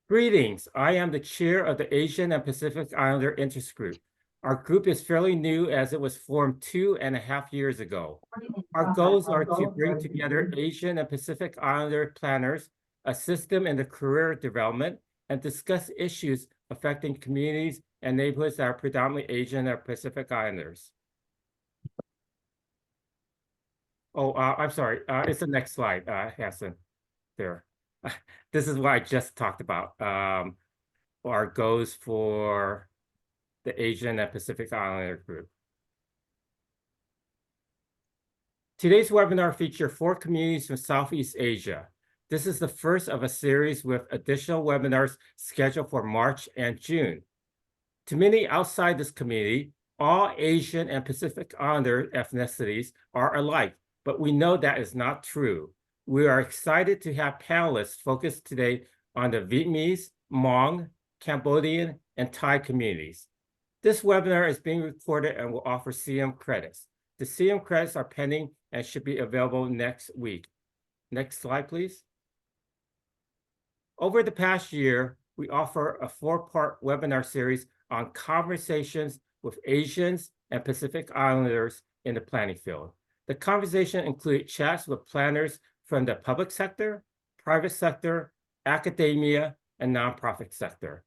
Greetings. I am the chair of the Asian and Pacific Islander Interest Group. Our group is fairly new as it was formed 2.5 years ago. Our goals are to bring together Asian and Pacific Islander planners, assist them in their career development, and discuss issues affecting communities and neighborhoods that are predominantly Asian or Pacific Islanders. Oh, I'm sorry. It's the next slide, Hassan. There. This is what I just talked about. Our goals for the Asian and Pacific Islander group. Today's webinar features 4 communities from Southeast Asia. This is the first of a series with additional webinars scheduled for March and June. To many outside this community, all Asian and Pacific Islander ethnicities are alike, but we know that is not true. We are excited to have panelists focus today on the Vietnamese, Hmong, Cambodian, and Thai communities. This webinar is being recorded and will offer CM credits. The CM credits are pending and should be available next week. Next slide, please. Over the past year, we offer a 4-part webinar series on conversations with Asians and Pacific Islanders in the planning field. The conversation included chats with planners from the public sector, private sector, academia, and nonprofit sector.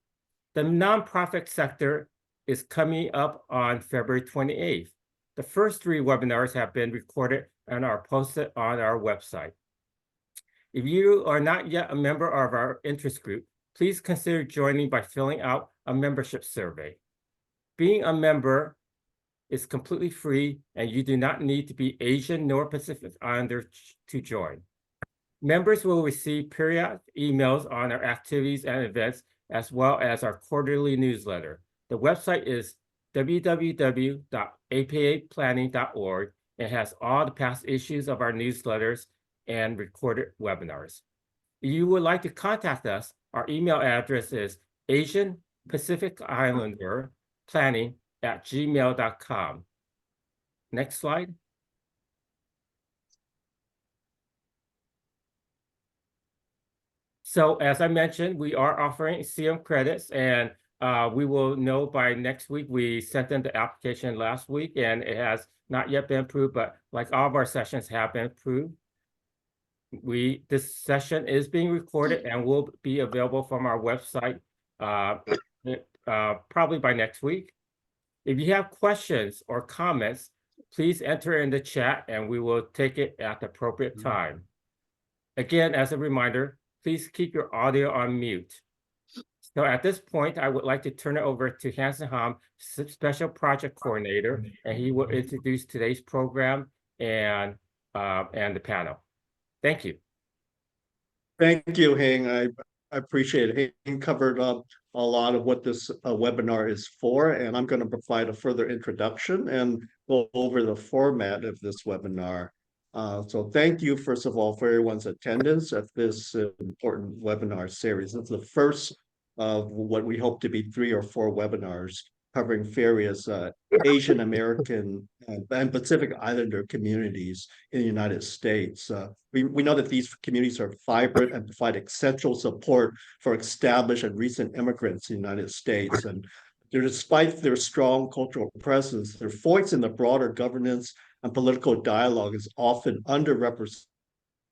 The nonprofit sector is coming up on February 28th. The first 3 webinars have been recorded and are posted on our website. If you are not yet a member of our interest group, please consider joining by filling out a membership survey. Being a member is completely free, and you do not need to be Asian nor Pacific Islander to join. Members will receive periodic emails on our activities and events, as well as our quarterly newsletter. The website is www.apaplanning.org and has all the past issues of our newsletters and recorded webinars. If you would like to contact us, our email address is asianpacificIslanderplanning@gmail.com. Next slide. So as I mentioned, we are offering CM credits, and we will know by next week. We sent in the application last week, and it has not yet been approved, but like all of our sessions have been approved. This session is being recorded and will be available from our website probably by next week. If you have questions or comments, please enter in the chat and we will take it at the appropriate time. Again, as a reminder, please keep your audio on mute. So at this point, I would like to turn it over to Hansen Ham, Special Project Coordinator, and he will introduce today's program and the panel. Thank you. Thank you, Heng. I appreciate it. Heng covered up a lot of what this webinar is for, and I'm going to provide a further introduction and go over the format of this webinar. So thank you, first of all, for everyone's attendance at this important webinar series. It's the first of what we hope to be 3 or 4 webinars covering various Asian American and Pacific Islander communities in the United States. We know that these communities are vibrant and provide essential support for established and recent immigrants in the United States. And despite their strong cultural presence, their voice in the broader governance and political dialogue is often underrepresented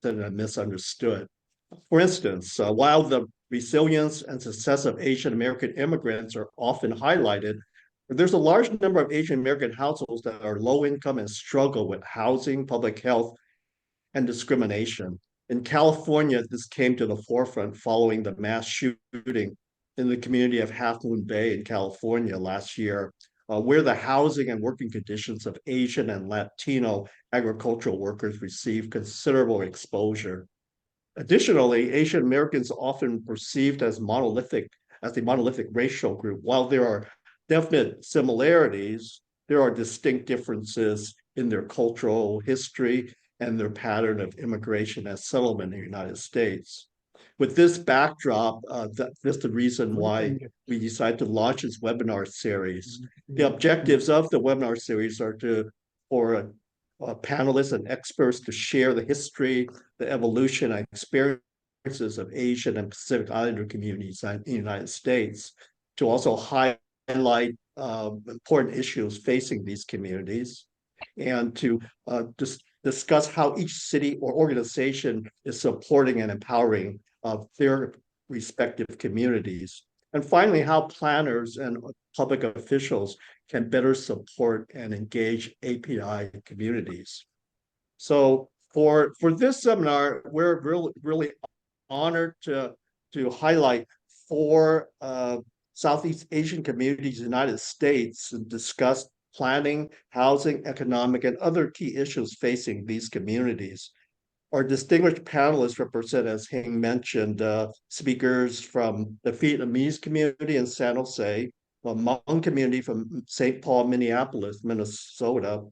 and misunderstood. For instance, while the resilience and success of Asian American immigrants are often highlighted, there's a large number of Asian American households that are low income and struggle with housing, public health, and discrimination. In California, this came to the forefront following the mass shooting in the community of Half Moon Bay in California last year, where the housing and working conditions of Asian and Latino agricultural workers received considerable exposure. Additionally, Asian Americans are often perceived as a monolithic racial group. While there are definite similarities, there are distinct differences in their cultural history and their pattern of immigration and settlement in the United States. With this backdrop, that's the reason why we decided to launch this webinar series. The objectives of the webinar series are to for panelists and experts to share the history, the evolution, and experiences of Asian and Pacific Islander communities in the United States, to also highlight important issues facing these communities, and to discuss how each city or organization is supporting and empowering their respective communities. And finally, how planners and public officials can better support and engage API communities. So for this seminar, we're really honored to highlight 4 Southeast Asian communities in the United States and discuss planning, housing, economic, and other key issues facing these communities. Our distinguished panelists represent, as Hing mentioned, speakers from the Vietnamese community in San Jose, the Hmong community from St. Paul, Minneapolis, Minnesota,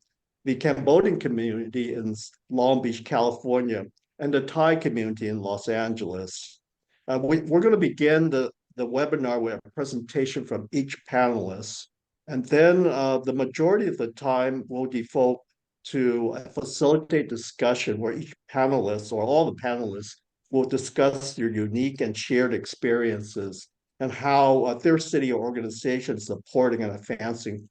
the Cambodian community in Long Beach, California, and the Thai community in Los Angeles. We're going to begin the webinar with a presentation from each panelist. And then the majority of the time will devote to facilitate discussion where each panelist or all the panelists will discuss their unique and shared experiences and how their city or organization is supporting and advancing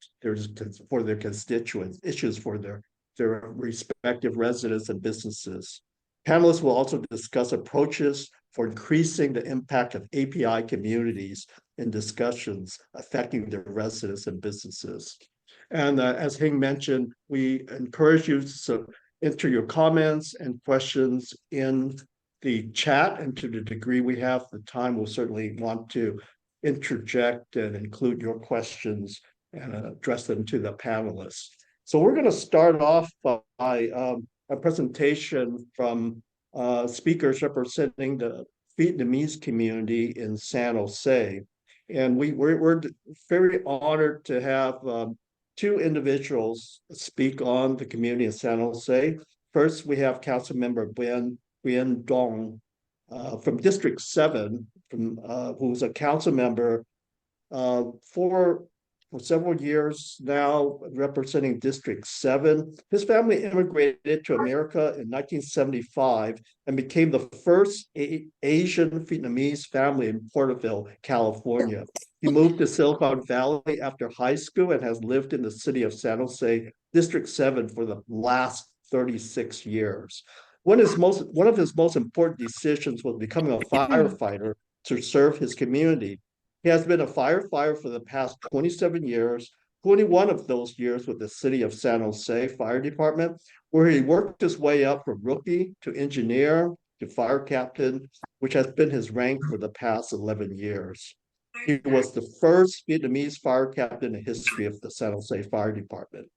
for their constituents, issues for their respective residents and businesses. Panelists will also discuss approaches for increasing the impact of API communities in discussions affecting their residents and businesses. And as Hing mentioned, we encourage you to enter your comments and questions in the chat, and to the degree we have the time, we'll certainly want to interject and include your questions and address them to the panelists. So we're going to start off by a presentation from speakers representing the Vietnamese community in San Jose. And we're very honored to have 2 individuals speak on the community in San Jose. First, we have Councilmember Doan from District 7, who's a council member for several years now, representing District 7. His family immigrated to America in 1975 and became the first Asian Vietnamese family in Porterville, California. He moved to Silicon Valley after high school and has lived in the city of San Jose, District 7, for the last 36 years. One of his most important decisions was becoming a firefighter to serve his community. He has been a firefighter for the past 27 years, 21 of those years with the City of San Jose Fire Department, where he worked his way up from rookie to engineer to fire captain, which has been his rank for the past 11 years. He was the first Vietnamese fire captain in the history of the San Jose Fire Department.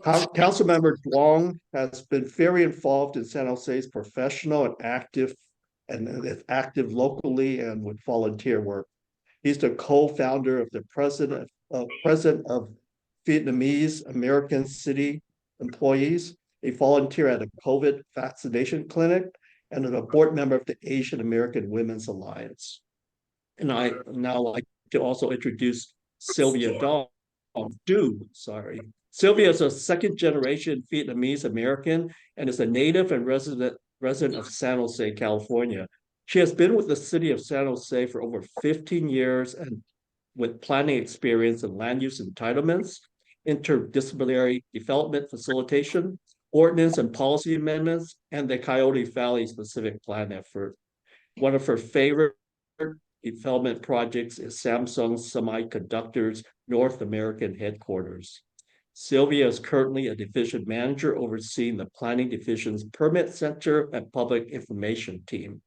Councilmember Doan has been very involved in San Jose's professional and active locally and with volunteer work. He's the co-founder of the president of Vietnamese American City Employees, a volunteer at a COVID vaccination clinic, and a board member of the Asian American Women's Alliance. And I now like to also introduce Sylvia Doan. Sylvia is a second-generation Vietnamese American and is a native and resident of San Jose, California. She has been with the city of San Jose for over 15 years and with planning experience in land use entitlements, interdisciplinary development facilitation, ordinance and policy amendments, and the Coyote Valley specific plan effort. One of her favorite development projects is Samsung Semiconductor's North American headquarters. Sylvia is currently a division manager overseeing the Planning Division's Permit Center and Public Information team.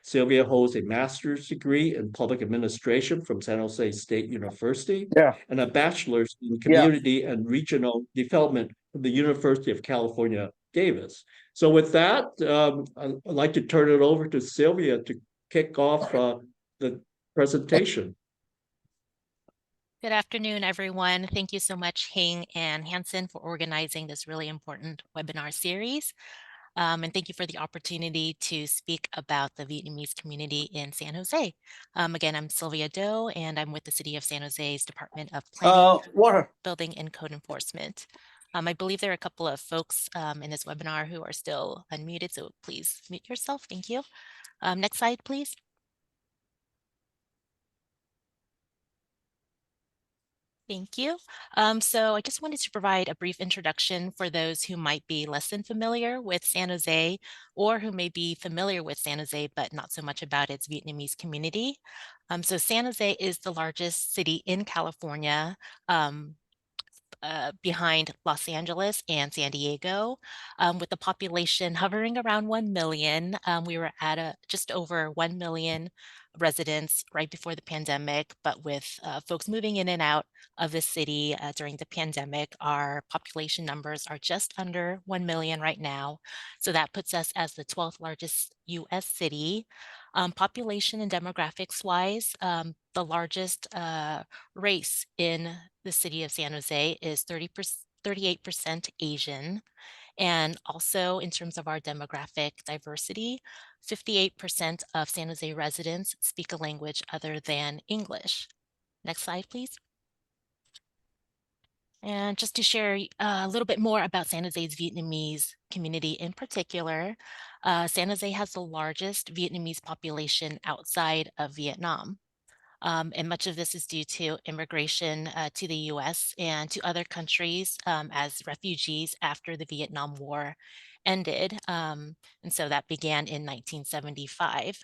Sylvia holds a master's degree in public administration from San Jose State University and a bachelor's in community and regional development from the University of California, Davis. So with that, I'd like to turn it over to Sylvia to kick off the presentation. Good afternoon, everyone. Thank you so much, Hing and Hansen, for organizing this really important webinar series. And thank you for the opportunity to speak about the Vietnamese community in San Jose. Again, I'm Sylvia Doan, and I'm with the City of San Jose's Department of Planning, Building, and Code Enforcement. I believe there are a couple of folks in this webinar who are still unmuted, so please mute yourself. Thank you. Next slide, please. Thank you. So I just wanted to provide a brief introduction for those who might be less than familiar with San Jose, or who may be familiar with San Jose, but not so much about its Vietnamese community. So San Jose is the largest city in California, behind Los Angeles and San Diego, with the population hovering around 1 million. We were at just over 1 million residents right before the pandemic, but with folks moving in and out of the city during the pandemic, our population numbers are just under 1 million right now. So that puts us as the 12th largest US city. Population and demographics wise, the largest race in the city of San Jose is 38% Asian. And also in terms of our demographic diversity, 58% of San Jose residents speak a language other than English. Next slide, please. And just to share a little bit more about San Jose's Vietnamese community in particular, San Jose has the largest Vietnamese population outside of Vietnam. And much of this is due to immigration to the US and to other countries as refugees after the Vietnam War ended. And so that began in 1975.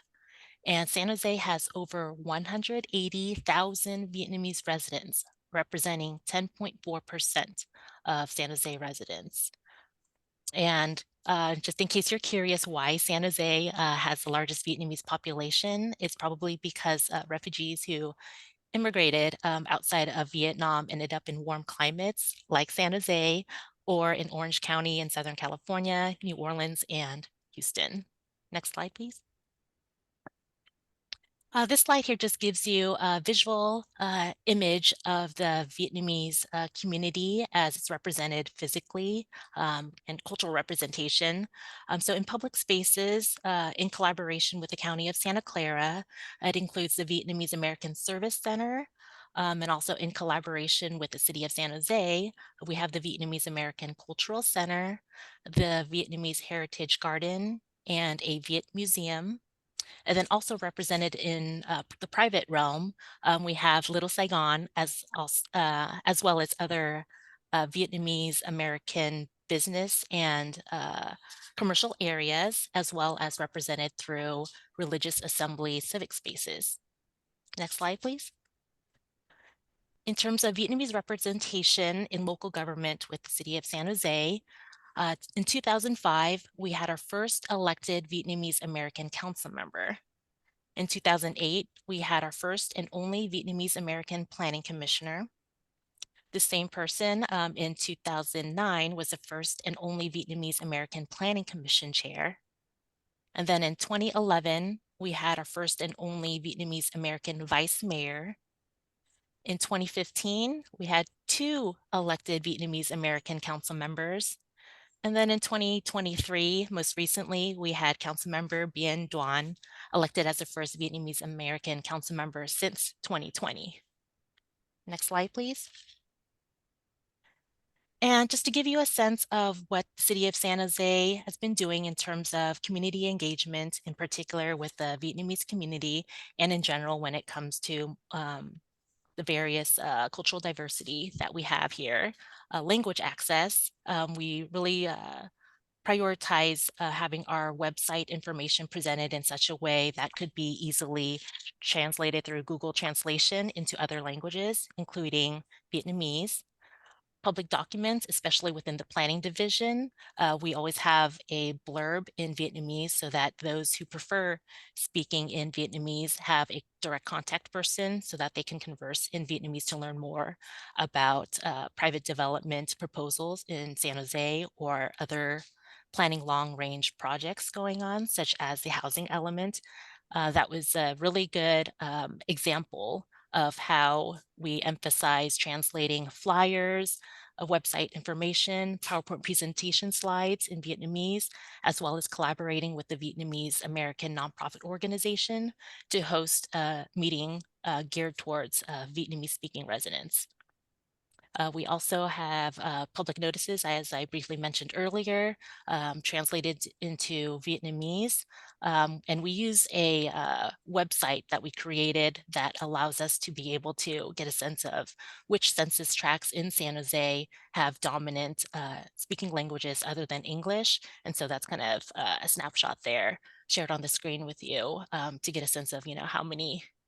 And San Jose has over 180,000 Vietnamese residents, representing 10.4% of San Jose residents. And just in case you're curious why San Jose has the largest Vietnamese population, it's probably because refugees who immigrated outside of Vietnam ended up in warm climates like San Jose, or in Orange County in Southern California, New Orleans, and Houston. Next slide, please. This slide here just gives you a visual image of the Vietnamese community as it's represented physically and cultural representation. So in public spaces, in collaboration with the County of Santa Clara, it includes the Vietnamese American Service Center, and also in collaboration with the City of San Jose, we have the Vietnamese American Cultural Center, the Vietnamese Heritage Garden, and a Viet Museum. And then also represented in the private realm, we have Little Saigon as well as other Vietnamese American business and commercial areas, as well as represented through religious assembly civic spaces. Next slide, please. In terms of Vietnamese representation in local government with the City of San Jose, in 2005, we had our first elected Vietnamese American council member. In 2008, we had our first and only Vietnamese American planning commissioner. The same person in 2009 was the first and only Vietnamese American Planning Commission chair. And then in 2011, we had our first and only Vietnamese American vice mayor. In 2015, we had 2 elected Vietnamese American council members. And then in 2023, most recently, we had Councilmember Doan elected as the first Vietnamese American council member since 2020. Next slide, please. And just to give you a sense of what the City of San Jose has been doing in terms of community engagement, in particular with the Vietnamese community, and in general when it comes to the various cultural diversity that we have here. Language access, we really prioritize having our website information presented in such a way that could be easily translated through Google Translation into other languages, including Vietnamese. Public documents, especially within the planning division, we always have a blurb in Vietnamese so that those who prefer speaking in Vietnamese have a direct contact person so that they can converse in Vietnamese to learn more about private development proposals in San Jose or other planning long-range projects going on, such as the housing element. That was a really good example of how we emphasize translating flyers, website information, PowerPoint presentation slides in Vietnamese, as well as collaborating with the Vietnamese American nonprofit organization to host a meeting geared towards Vietnamese speaking residents. We also have public notices, as I briefly mentioned earlier, translated into Vietnamese. And we use a website that we created that allows us to be able to get a sense of which census tracts in San Jose have dominant speaking languages other than English. And so that's kind of a snapshot there shared on the screen with you to get a sense of,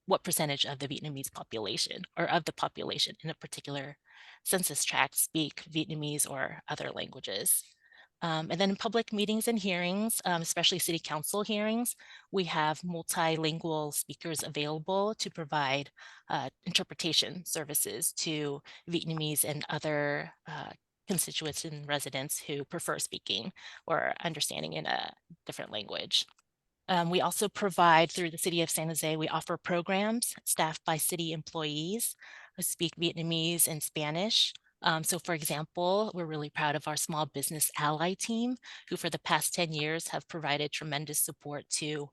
what percentage of the Vietnamese population or of the population in a particular census tract speak Vietnamese or other languages. And then in public meetings and hearings, especially city council hearings, we have multilingual speakers available to provide interpretation services to Vietnamese and other constituents and residents who prefer speaking or understanding in a different language. We also provide, through the City of San Jose, we offer programs staffed by city employees who speak Vietnamese and Spanish. So for example, we're really proud of our small business ally team, who for the past 10 years have provided tremendous support to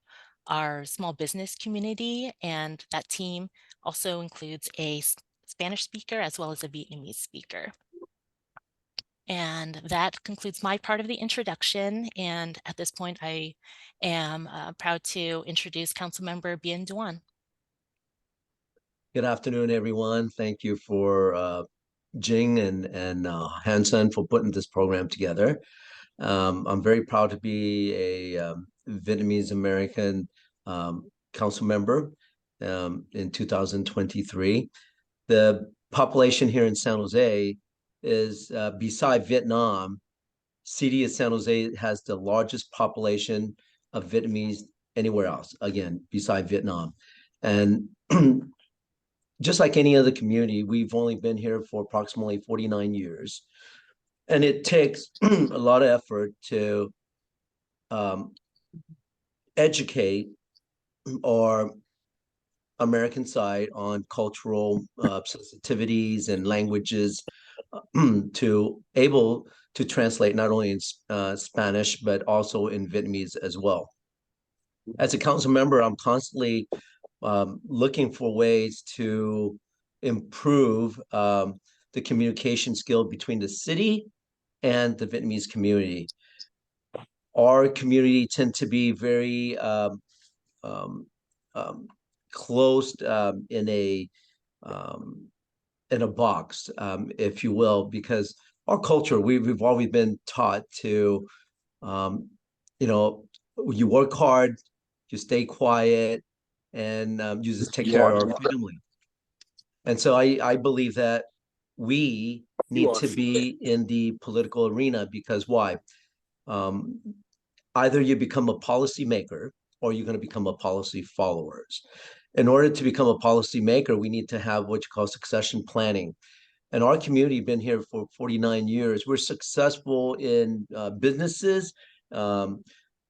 our small business community. And that team also includes a Spanish speaker as well as a Vietnamese speaker. And that concludes my part of the introduction. And at this point, I am proud to introduce Councilmember Bien Doan. Good afternoon, everyone. Thank you for Jing and Hansen for putting this program together. I'm very proud to be a Vietnamese American council member in 2023. The population here in San Jose is, beside Vietnam, city of San Jose has the largest population of Vietnamese anywhere else, again, beside Vietnam. And just like any other community, we've only been here for approximately 49 years. And it takes a lot of effort to educate our American side on cultural sensitivities and languages to able to translate not only in Spanish, but also in Vietnamese as well. As a council member, I'm constantly looking for ways to improve the communication skill between the city and the Vietnamese community. Our community tend to be very closed in a box, if you will, because our culture, we've always been taught to, you work hard, you stay quiet, and you just take care of our family. And so I believe that we need to be in the political arena, because why? Either you become a policymaker or you're going to become a policy followers. In order to become a policymaker, we need to have what you call succession planning. And our community been here for 49 years. We're successful in businesses and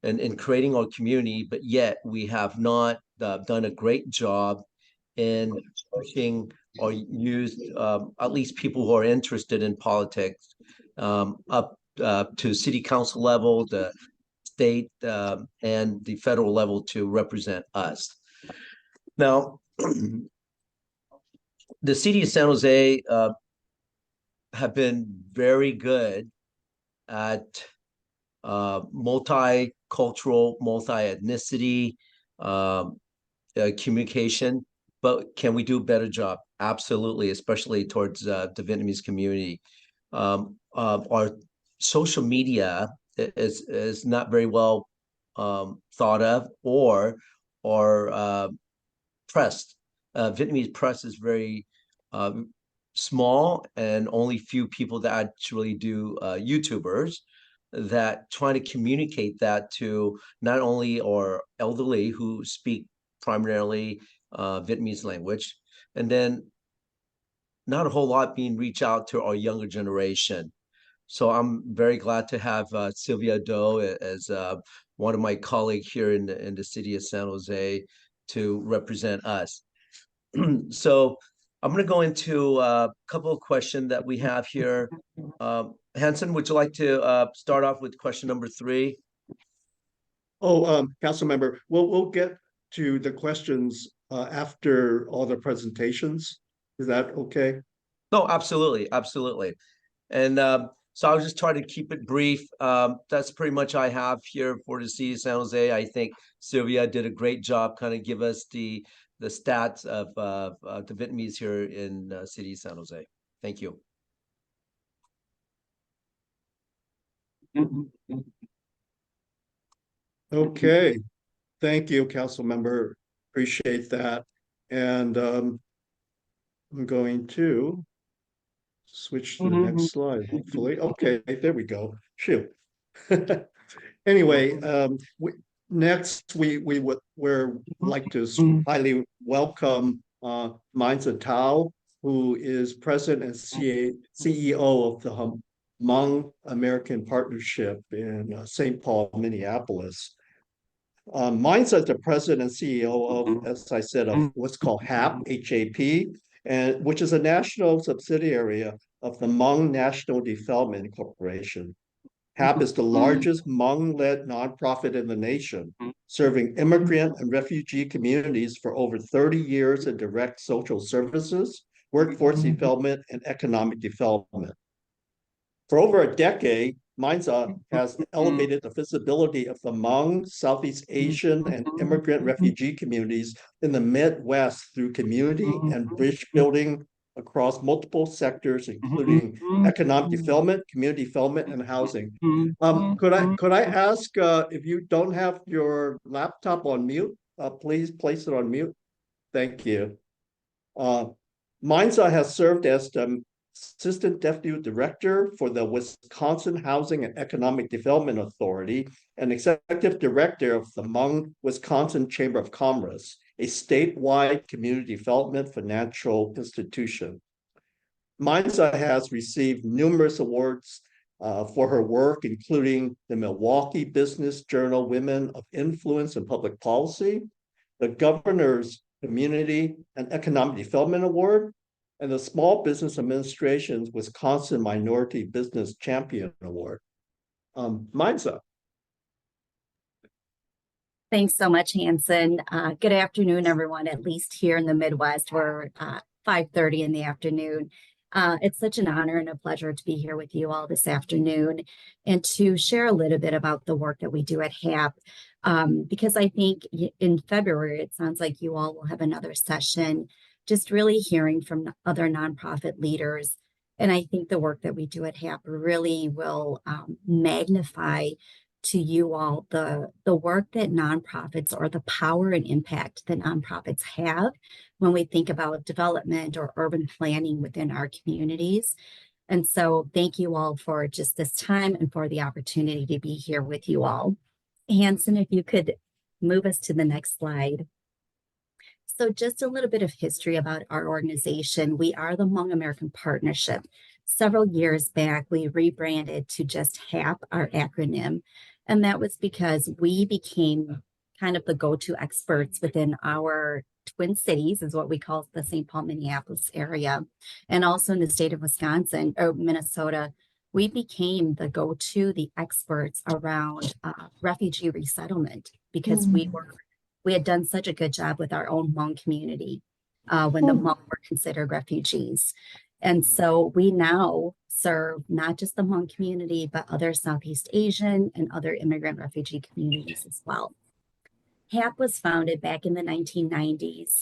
in creating our community, but yet we have not done a great job in pushing or used at least people who are interested in politics up to city council level, the state and the federal level to represent us. Now, the city of San Jose have been very good at multicultural, multi-ethnicity communication, but can we do a better job? Absolutely, especially towards the Vietnamese community. Our social media is not very well thought of, or press. Vietnamese press is very small, and only few people that actually do YouTubers that try to communicate that to not only our elderly who speak primarily Vietnamese language, and then not a whole lot being reached out to our younger generation. So I'm very glad to have Sylvia Doan as one of my colleagues here in the city of San Jose to represent us. So I'm going to go into a couple of questions that we have here. Hansen, would you like to start off with question number 3? Oh, council member, we'll get to the questions after all the presentations. Is that okay? No, absolutely, absolutely. And so I'll just try to keep it brief. That's pretty much I have here for the city of San Jose. I think Sylvia did a great job, kind of give us the stats of the Vietnamese here in city of San Jose. Thank you. Okay, thank you, council member. Appreciate that. And I'm going to switch to the next slide, hopefully. Okay, there we go. Shoot. Anyway, next we would like to highly welcome Minza Thao, who is president and CEO of the Hmong American Partnership in St. Paul, Minneapolis. Minza is the president and CEO of, as I said, of what's called HAP, and which is a national subsidiary of the Hmong National Development Corporation. HAP is the largest Hmong-led nonprofit in the nation, serving immigrant and refugee communities for over 30 years in direct social services, workforce development, and economic development. For over a decade, Minza has elevated the visibility of the Hmong, Southeast Asian, and immigrant refugee communities in the Midwest through community and bridge building across multiple sectors, including economic development, community development, and housing. Could I ask if you don't have your laptop on mute, please place it on mute. Thank you. Minza has served as the Assistant Deputy Director for the Wisconsin Housing and Economic Development Authority and Executive Director of the Hmong Wisconsin Chamber of Commerce, a statewide community development financial institution. Minza has received numerous awards for her work, including the Milwaukee Business Journal Women of Influence in Public Policy, the Governor's Community and Economic Development Award, and the Small Business Administration's Wisconsin Minority Business Champion Award. Minza. Thanks so much, Hanson. Good afternoon, everyone, at least here in the Midwest. We're 5:30 in the afternoon. It's such an honor and a pleasure to be here with you all this afternoon and to share a little bit about the work that we do at HAP. Because I think in February, it sounds like you all will have another session just really hearing from other nonprofit leaders. And I think the work that we do at HAP really will magnify to you all the work that nonprofits or the power and impact that nonprofits have when we think about development or urban planning within our communities. And so thank you all for just this time and for the opportunity to be here with you all. Hanson, if you could move us to the next slide. So just a little bit of history about our organization. We are the Hmong American Partnership. Several years back, we rebranded to just HAP, our acronym. And that was because we became kind of the go-to experts within our Twin Cities, is what we call the St. Paul, Minneapolis area. And also in the state of Wisconsin or Minnesota, we became the go-to, the experts around refugee resettlement because we had done such a good job with our own Hmong community when the Hmong were considered refugees. And so we now serve not just the Hmong community, but other Southeast Asian and other immigrant refugee communities as well. HAP was founded back in the 1990s.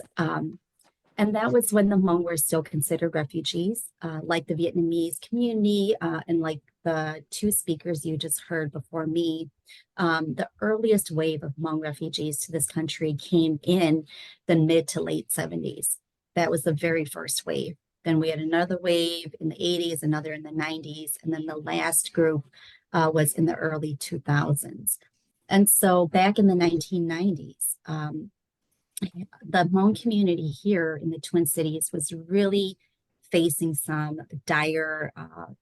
And that was when the Hmong were still considered refugees, like the Vietnamese community and like the two speakers you just heard before me. The earliest wave of Hmong refugees to this country came in the mid to late 70s. That was the very first wave. Then we had another wave in the 80s, another in the 90s, and then the last group was in the early 2000s. And so back in the 1990s, the Hmong community here in the Twin Cities was really facing some dire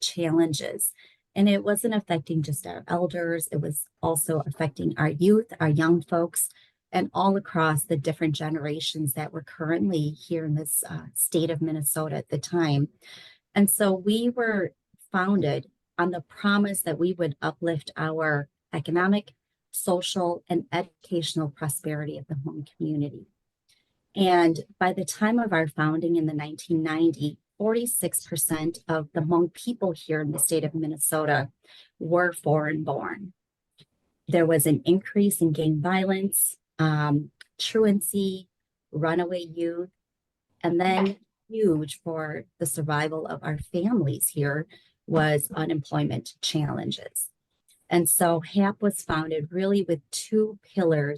challenges. And it wasn't affecting just our elders, it was also affecting our youth, our young folks, and all across the different generations that were currently here in this state of Minnesota at the time. And so we were founded on the promise that we would uplift our economic, social, and educational prosperity of the Hmong community. And by the time of our founding in the 1990, 46% of the Hmong people here in the state of Minnesota were foreign born. There was an increase in gang violence, truancy, runaway youth, and then huge for the survival of our families here was unemployment challenges. And so HAP was founded really with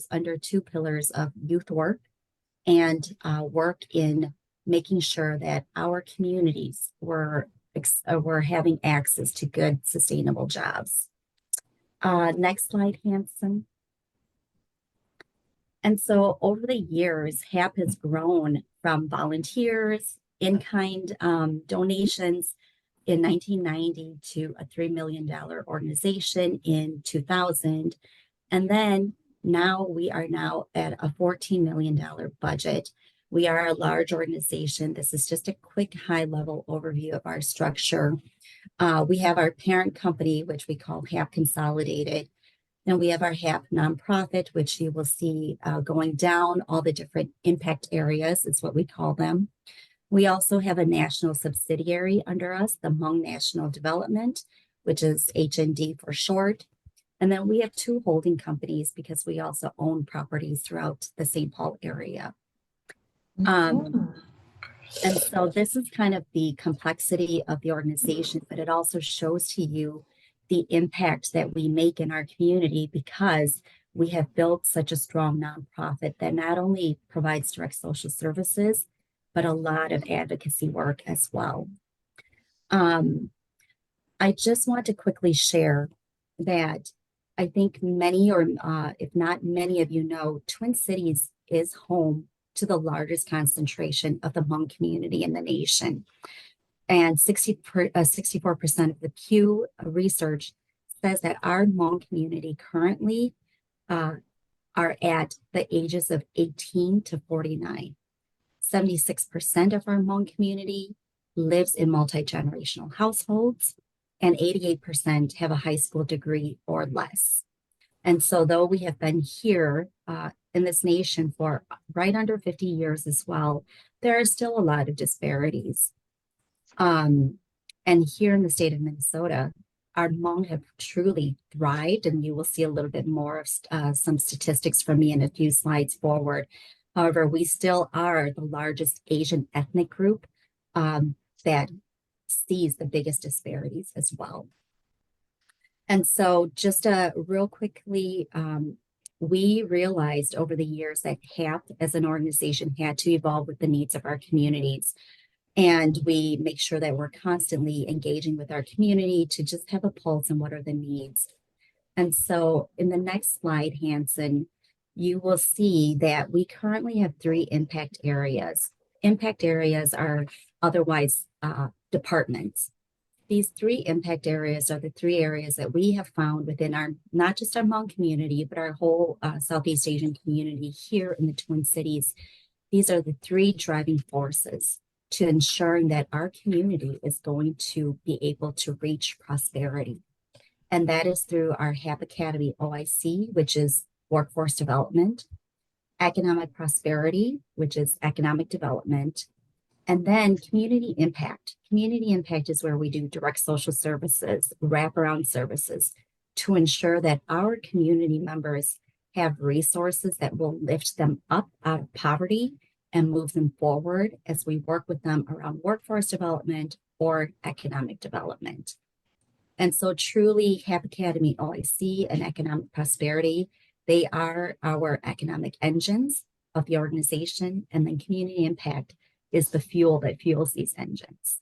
under two pillars of youth work and work in making sure that our communities were having access to good, sustainable jobs. Next slide, Hanson. And so over the years, HAP has grown from volunteers, in-kind donations in 1990 to a $3 million organization in 2000. And then now we are now at a $14 million budget. We are a large organization. This is just a quick high-level overview of our structure. We have our parent company, which we call HAP Consolidated. Then we have our HAP nonprofit, which you will see going down all the different impact areas is what we call them. We also have a national subsidiary under us, the Hmong National Development, which is HND for short. And then we have two holding companies because we also own properties throughout the St. Paul area. And so this is kind of the complexity of the organization, but it also shows to you the impact that we make in our community because we have built such a strong nonprofit that not only provides direct social services, but a lot of advocacy work as well. I just want to quickly share that I think many, or if not many of you know, Twin Cities is home to the largest concentration of the Hmong community in the nation. And 64% of the Pew Research says that our Hmong community currently are at the ages of 18 to 49. 76% of our Hmong community lives in multi-generational households, and 88% have a high school degree or less. And so though we have been here in this nation for right under 50 years as well, there are still a lot of disparities. And here in the state of Minnesota, our Hmong have truly thrived, and you will see a little bit more of some statistics from me in a few slides forward. However, we still are the largest Asian ethnic group that sees the biggest disparities as well. And so just real quickly, we realized over the years that HAP as an organization had to evolve with the needs of our communities. And we make sure that we're constantly engaging with our community to just have a pulse on what are the needs. And so in the next slide, Hanson, you will see that we currently have 3 impact areas. Impact areas are otherwise departments. These 3 impact areas are the 3 areas that we have found within our, not just our Hmong community, but our whole Southeast Asian community here in the Twin Cities. These are the 3 driving forces to ensuring that our community is going to be able to reach prosperity. And that is through our HAP Academy OIC, which is workforce development, economic prosperity, which is economic development, and then community impact. Community impact is where we do direct social services, wraparound services to ensure that our community members have resources that will lift them up out of poverty and move them forward as we work with them around workforce development or economic development. And so truly HAP Academy OIC and economic prosperity, they are our economic engines of the organization, and then community impact is the fuel that fuels these engines.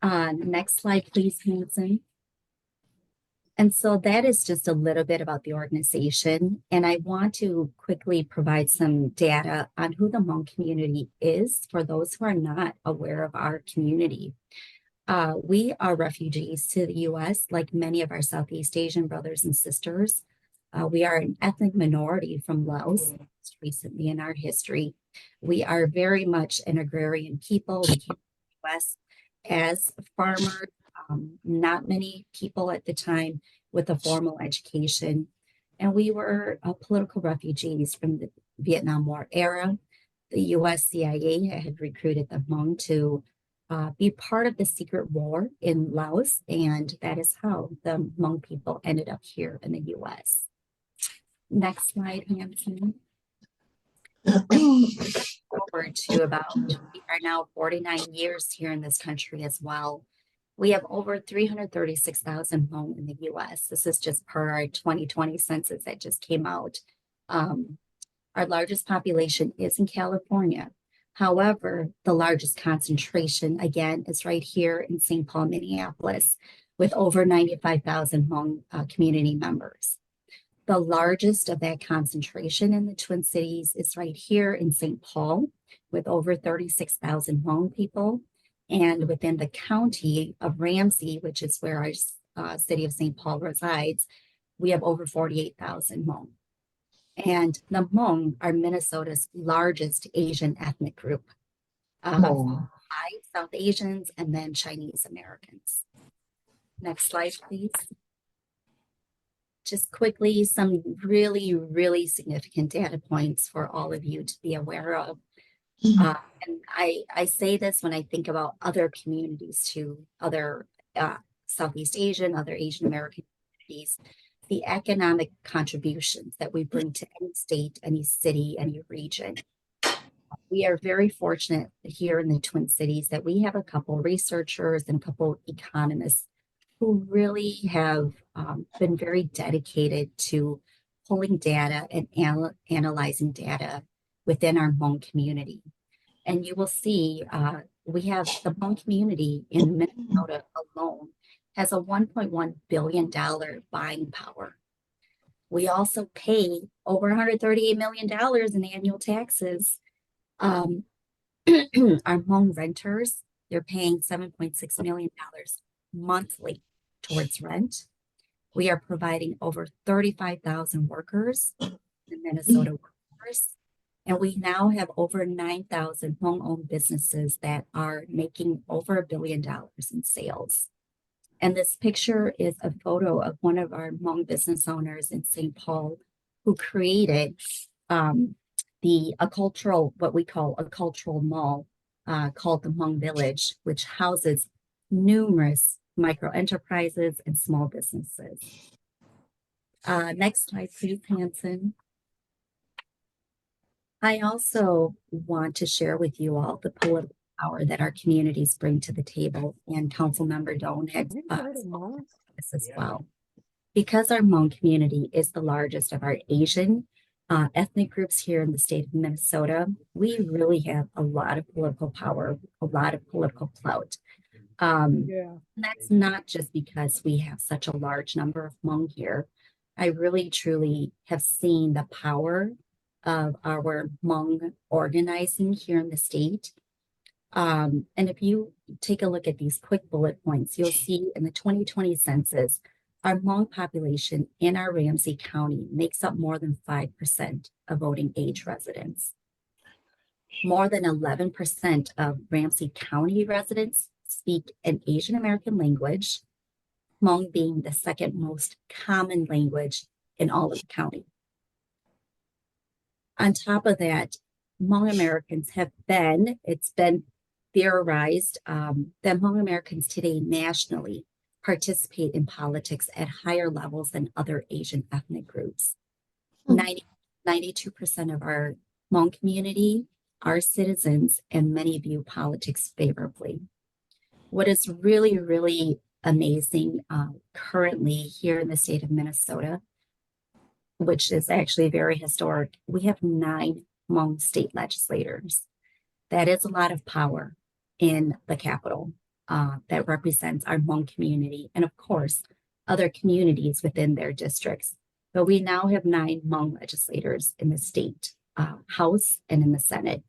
Next slide, please, Hanson. And so that is just a little bit about the organization. And I want to quickly provide some data on who the Hmong community is for those who are not aware of our community. We are refugees to the US, like many of our Southeast Asian brothers and sisters. We are an ethnic minority from Laos, recently in our history. We are very much an agrarian people. We came to the US as farmers, not many people at the time with a formal education. And we were political refugees from the Vietnam War era. The US CIA had recruited the Hmong to be part of the secret war in Laos, and that is how the Hmong people ended up here in the U.S. Next slide, Hanson. Forward to about, we are now 49 years here in this country as well. We have over 336,000 Hmong in the U.S. This is just per our 2020 census that just came out. Our largest population is in California. However, the largest concentration, again, is right here in St. Paul, Minneapolis, with over 95,000 Hmong community members. The largest of that concentration in the Twin Cities is right here in St. Paul, with over 36,000 Hmong people. And within the county of Ramsey, which is where our city of St. Paul resides, we have over 48,000 Hmong. And the Hmong are Minnesota's largest Asian ethnic group. South Asians and then Chinese Americans. Next slide, please. Just quickly, some really, really significant data points for all of you to be aware of. And I say this when I think about other communities too, other Southeast Asian, other Asian American communities, the economic contributions that we bring to any state, any city, any region. We are very fortunate here in the Twin Cities that we have a couple researchers and a couple economists who really have been very dedicated to pulling data and analyzing data within our Hmong community. And you will see we have the Hmong community in Minnesota alone has a $1.1 billion buying power. We also pay over $138 million in annual taxes. Our Hmong renters, they're paying $7.6 million monthly towards rent. We are providing over 35,000 workers in the Minnesota workforce. And we now have over 9,000 Hmong-owned businesses that are making over $1 billion in sales. And this picture is a photo of one of our Hmong business owners in St. Paul who created what we call a cultural mall called the Hmong Village, which houses numerous micro enterprises and small businesses. Next slide, please, Hanson. I also want to share with you all the political power that our communities bring to the table, and Councilmember Doan had this as well. Because our Hmong community is the largest of our Asian ethnic groups here in the state of Minnesota, we really have a lot of political power, a lot of political clout. And that's not just because we have such a large number of Hmong here. I really, truly have seen the power of our Hmong organizing here in the state. And if you take a look at these quick bullet points, you'll see in the 2020 census, our Hmong population in our Ramsey County makes up more than 5% of voting age residents. More than 11% of Ramsey County residents speak an Asian American language, Hmong being the second most common language in all of the county. On top of that, Hmong Americans it's been theorized that Hmong Americans today nationally participate in politics at higher levels than other Asian ethnic groups. 92% of our Hmong community are citizens, and many view politics favorably. What is really, really amazing currently here in the state of Minnesota, which is actually very historic, we have 9 Hmong state legislators. That is a lot of power in the Capitol that represents our Hmong community and, of course, other communities within their districts. But we now have 9 Hmong legislators in the state House and in the Senate.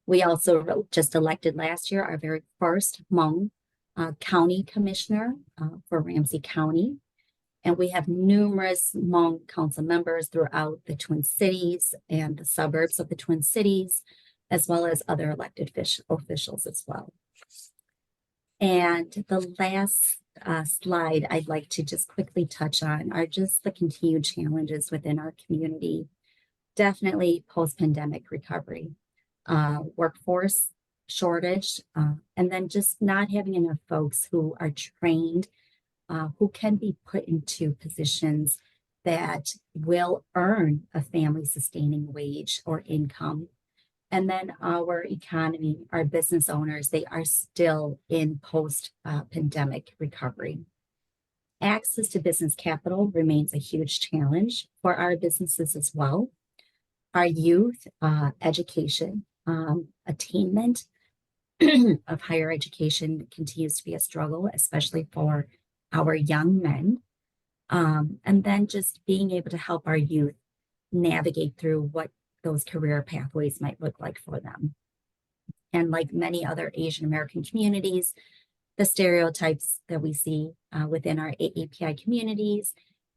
We also just elected last year our very first Hmong county commissioner for Ramsey County. And we have numerous Hmong council members throughout the Twin Cities and the suburbs of the Twin Cities, as well as other elected officials as well. And the last slide I'd like to just quickly touch on are just the continued challenges within our community. Definitely post-pandemic recovery. Workforce shortage, and then just not having enough folks who are trained, who can be put into positions that will earn a family sustaining wage or income. And then our economy, our business owners, they are still in post pandemic recovery. Access to business capital remains a huge challenge for our businesses as well. Our youth, education, attainment of higher education continues to be a struggle, especially for our young men. And then just being able to help our youth navigate through what those career pathways might look like for them. And like many other Asian American communities, the stereotypes that we see within our AAPI communities,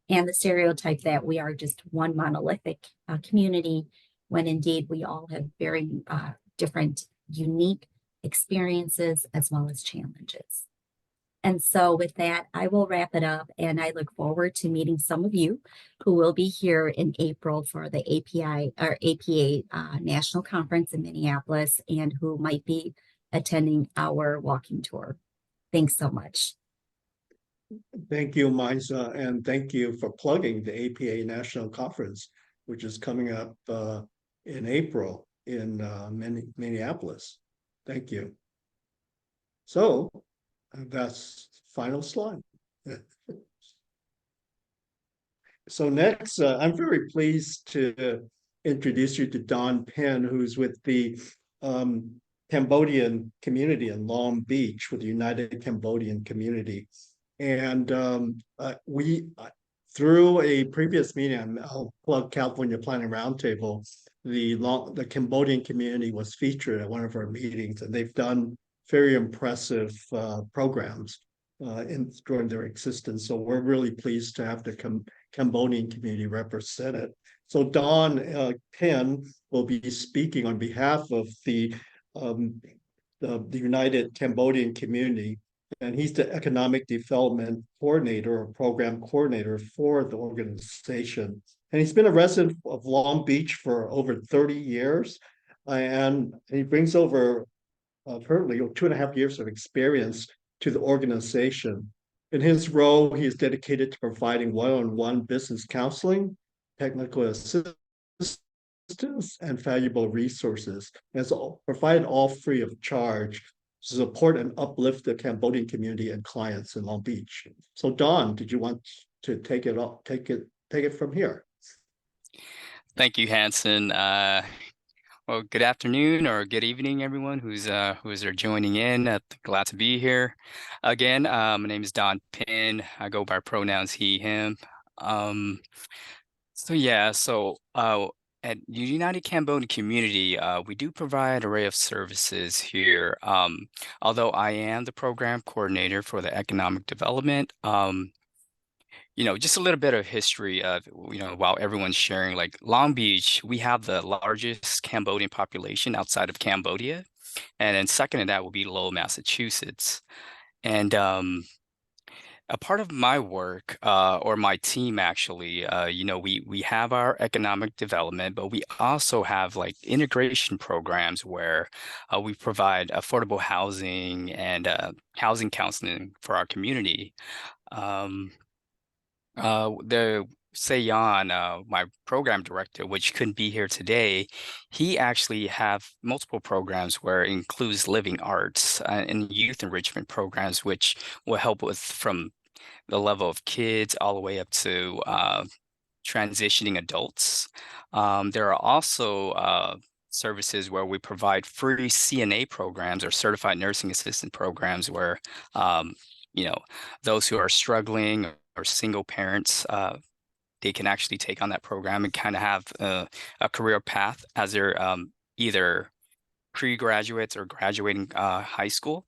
and the stereotype that we are just one monolithic community, when indeed we all have very different, unique experiences as well as challenges. And so with that, I will wrap it up, and I look forward to meeting some of you who will be here in April for the APA National Conference in Minneapolis, and who might be attending our walking tour. Thanks so much. Thank you, Misa, and thank you for plugging the APA National Conference, which is coming up in April in Minneapolis. Thank you. So that's final slide. So next, I'm very pleased to introduce you to Doan Penn, who's with the Cambodian community in Long Beach, with the United Cambodian Community. And we, through a previous meeting, I'll plug California Planning Roundtable, the Cambodian community was featured at one of our meetings, and they've done very impressive programs during their existence. So we're really pleased to have the Cambodian community represented. So Doan Penn will be speaking on behalf of the United Cambodian Community, and he's the Economic Development Coordinator or Program Coordinator for the organization. And he's been a resident of Long Beach for over 30 years, and he brings over currently 2.5 years of experience to the organization. In his role, he is dedicated to providing one-on-one business counseling, technical assistance, and valuable resources, and it's provided all free of charge to support and uplift the Cambodian community and clients in Long Beach. So Doan, did you want to take it from here? Thank you, Hanson. Well, good afternoon or good evening, everyone who's joining in. Glad to be here again. My name is Doan Penn. I go by pronouns he, him. At United Cambodian Community, we do provide an array of services here. Although I am the program coordinator for the economic development, just a little bit of history of, while everyone's sharing, like Long Beach, we have the largest Cambodian population outside of Cambodia. And then second to that will be Lowell, Massachusetts. And a part of my work, or my team actually, we have our economic development, but we also have like integration programs where we provide affordable housing and housing counseling for our community. The Sayan, my program director, which couldn't be here today, he actually have multiple programs where it includes living arts and youth enrichment programs, which will help with from the level of kids all the way up to transitioning adults. There are also services where we provide free CNA programs or certified nursing assistant programs where those who are struggling or single parents, they can actually take on that program and kind of have a career path as they're either pre-graduates or graduating high school.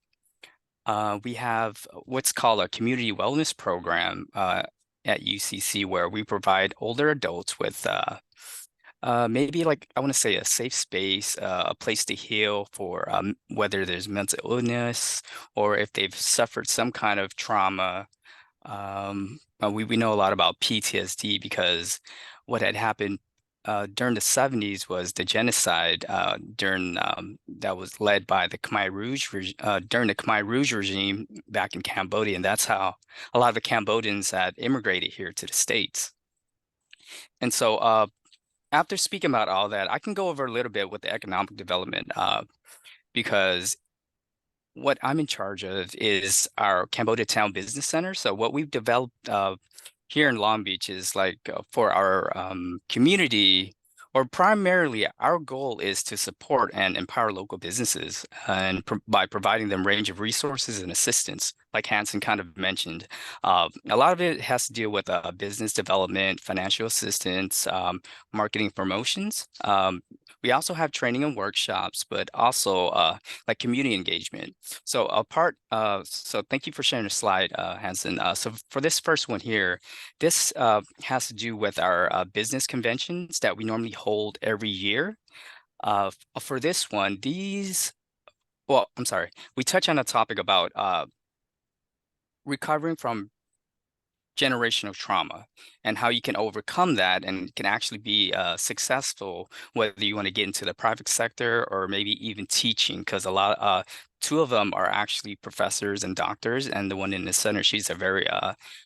We have what's called a community wellness program at UCC, where we provide older adults with maybe like, I want to say, a safe space, a place to heal for whether there's mental illness or if they've suffered some kind of trauma. We know a lot about PTSD because what had happened during the 70s was the genocide during that was led by the Khmer Rouge during the Khmer Rouge regime back in Cambodia, and that's how a lot of the Cambodians had immigrated here to the States. And so after speaking about all that, I can go over a little bit with the economic development because what I'm in charge of is our Cambodia Town Business Center. So what we've developed here in Long Beach is like for our community, or primarily our goal is to support and empower local businesses and by providing them range of resources and assistance, like Hanson kind of mentioned. A lot of it has to deal with business development, financial assistance, marketing promotions. We also have training and workshops, but also like community engagement. So so thank you for sharing the slide, Hanson. So for this first one here, this has to do with our business conventions that we normally hold every year. For this one, I'm sorry, we touch on a topic about recovering from generational trauma and how you can overcome that and can actually be successful, whether you want to get into the private sector or maybe even teaching, because two of them are actually professors and doctors, and the one in the center, she's a very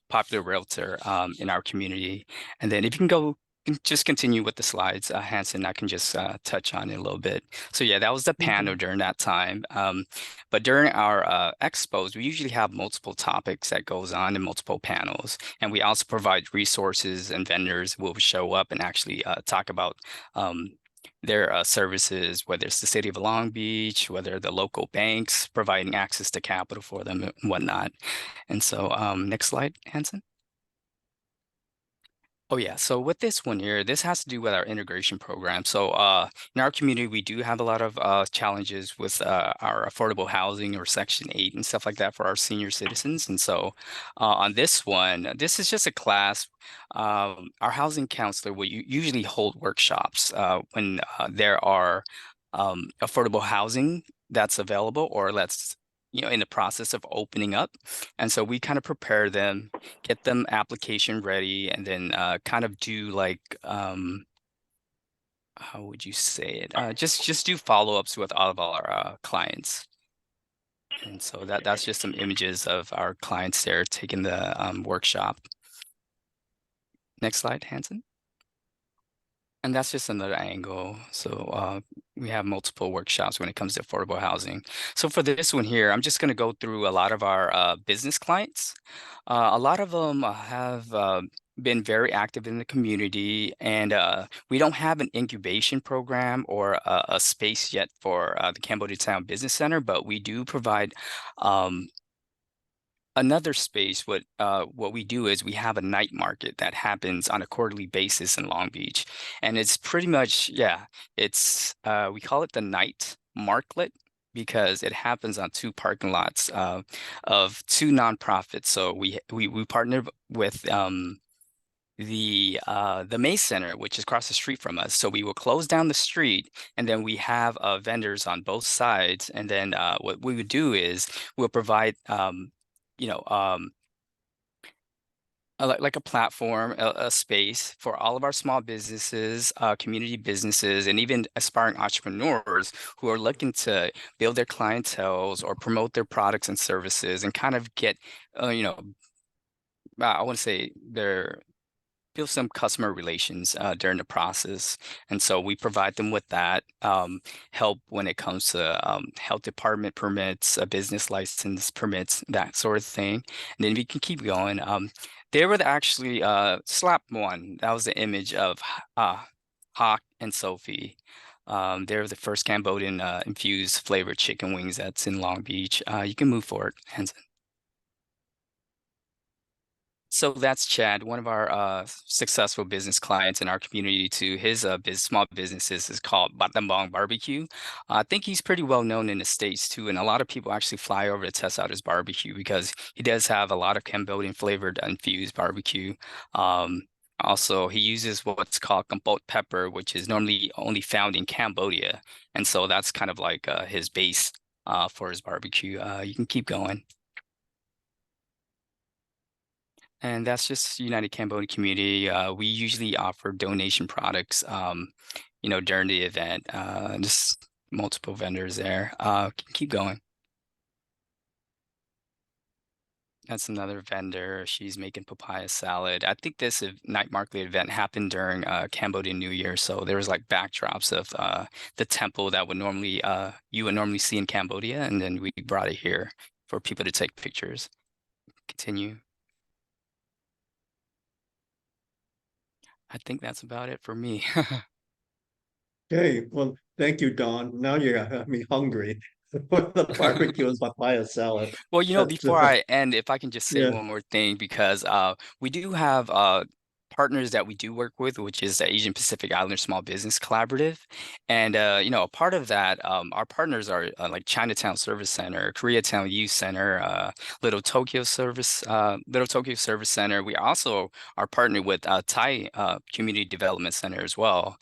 popular realtor in our community. And then if you can just continue with the slides, Hanson, I can just touch on it a little bit. So yeah, that was the panel during that time. But during our expos, we usually have multiple topics that goes on in multiple panels. And we also provide resources, and vendors will show up and actually talk about their services, whether it's the city of Long Beach, whether the local banks providing access to capital for them and whatnot. And so next slide, Hanson. Oh yeah, so with this one here, this has to do with our integration program. So in our community, we do have a lot of challenges with our affordable housing or Section 8 and stuff like that for our senior citizens. And so on this one, this is just a class. Our housing counselor will usually hold workshops when there are affordable housing that's available or that's in the process of opening up. And so we kind of prepare them, get them application ready, and then kind of do like, how would you say it? Just do follow-ups with all of our clients. And so that's just some images of our clients there taking the workshop. Next slide, Hanson. And that's just another angle. So we have multiple workshops when it comes to affordable housing. So for this one here, I'm just going to go through a lot of our business clients. A lot of them have been very active in the community, and we don't have an incubation program or a space yet for the Cambodia Town Business Center, but we do provide another space. What we do is we have a night market that happens on a quarterly basis in Long Beach, and it's pretty much it's we call it the night marklet because it happens on two parking lots of two nonprofits. So we partner with the May Center, which is across the street from us. So we will close down the street, and then we have vendors on both sides. And then what we would do is we'll provide like a platform, a space for all of our small businesses, community businesses, and even aspiring entrepreneurs who are looking to build their clienteles or promote their products and services and kind of get, I want to say build some customer relations during the process. And so we provide them with that help when it comes to health department permits, business license permits, that sort of thing. And then we can keep going. They were actually slap one. That was the image of Hawk and Sophie. They're the first Cambodian infused flavored chicken wings that's in Long Beach. You can move forward, Hanson. So that's Chad, one of our successful business clients in our community. To his small businesses is called Batambong Barbecue. I think he's pretty well known in the States too, and a lot of people actually fly over to test out his barbecue because he does have a lot of Cambodian flavored infused barbecue. Also, he uses what's called kampot pepper, which is normally only found in Cambodia, and so that's kind of like his base for his barbecue. You can keep going. And that's just United Cambodian Community. We usually offer donation products, during the event. Just multiple vendors there. Keep going. That's another vendor. She's making papaya salad. I think this night market event happened during Cambodian New Year, so there was like backdrops of the temple that would normally you would normally see in Cambodia, and then we brought it here for people to take pictures. Continue. I think that's about it for me. Okay, well, thank you, Dawn. Now you got me hungry. The barbecue and papaya salad. Well, That's, before I end, if I can just say yeah. one more thing, because we do have partners that we do work with, which is the Asian Pacific Islander Small Business Collaborative. And, a part of that, our partners are like Chinatown Service Center, Koreatown Youth Center, Little Tokyo Service Center. We also are partnered with Thai Community Development Center as well.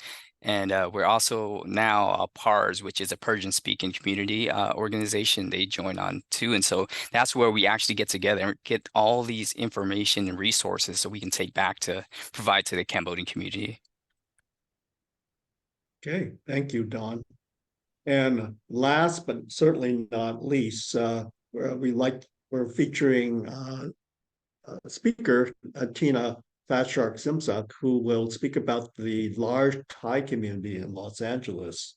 And we're also now PARS, which is a Persian-speaking community organization. They join on too. And so that's where we actually get together and get all these information and resources so we can take back to provide to the Cambodian community. Okay, thank you, Dawn. And last but certainly not least, we're featuring speaker Tina Vacharkulksemsuk, who will speak about the large Thai community in Los Angeles.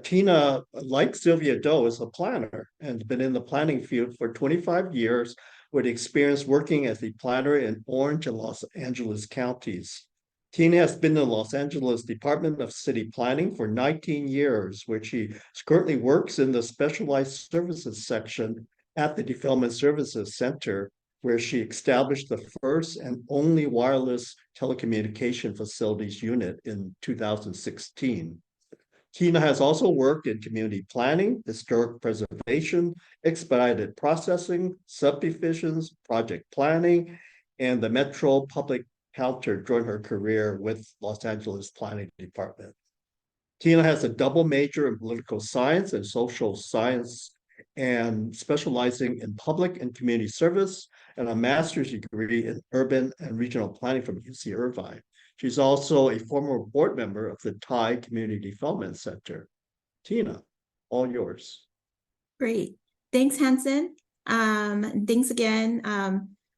Tina, like Sylvia Doan, is a planner and has been in the planning field for 25 years with experience working as a planner in Orange and Los Angeles counties. Tina has been in the Los Angeles Department of City Planning for 19 years, where she currently works in the Specialized Services section at the Development Services Center, where she established the first and only wireless telecommunication facilities unit in 2016. Tina has also worked in community planning, historic preservation, expedited processing, subdivisions, project planning, and the Metro Public Counter during her career with Los Angeles Planning Department. Tina has a double major in political science and social science and specializing in public and community service, and a master's degree in urban and regional planning from UC Irvine. She's also a former board member of the Thai Community Development Center. Tina, all yours. Great. Thanks, Hanson. Thanks again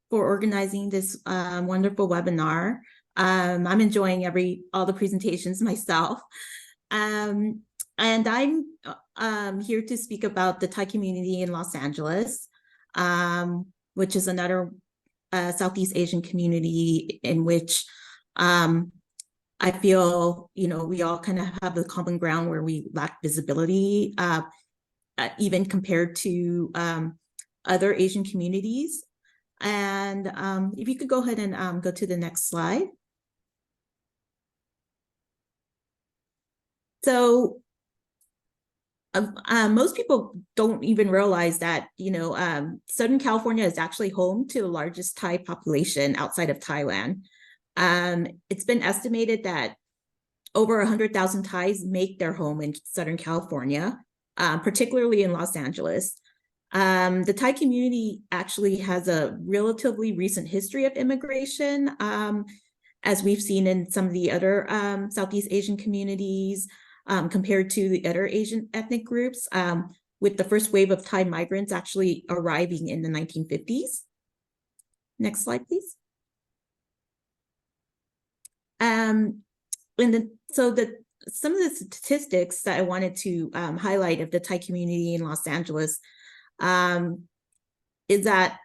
for organizing this wonderful webinar. I'm enjoying all the presentations myself. And I'm here to speak about the Thai community in Los Angeles, which is another Southeast Asian community in which I feel, we all kind of have the common ground where we lack visibility, even compared to other Asian communities. And if you could go ahead and go to the next slide. So most people don't even realize that, Southern California is actually home to the largest Thai population outside of Thailand. It's been estimated that over 100,000 Thais make their home in Southern California, particularly in Los Angeles. The Thai community actually has a relatively recent history of immigration, as we've seen in some of the other Southeast Asian communities, compared to the other Asian ethnic groups, with the first wave of Thai migrants actually arriving in the 1950s. Next slide, please. Some of the statistics that I wanted to highlight of the Thai community in Los Angeles is that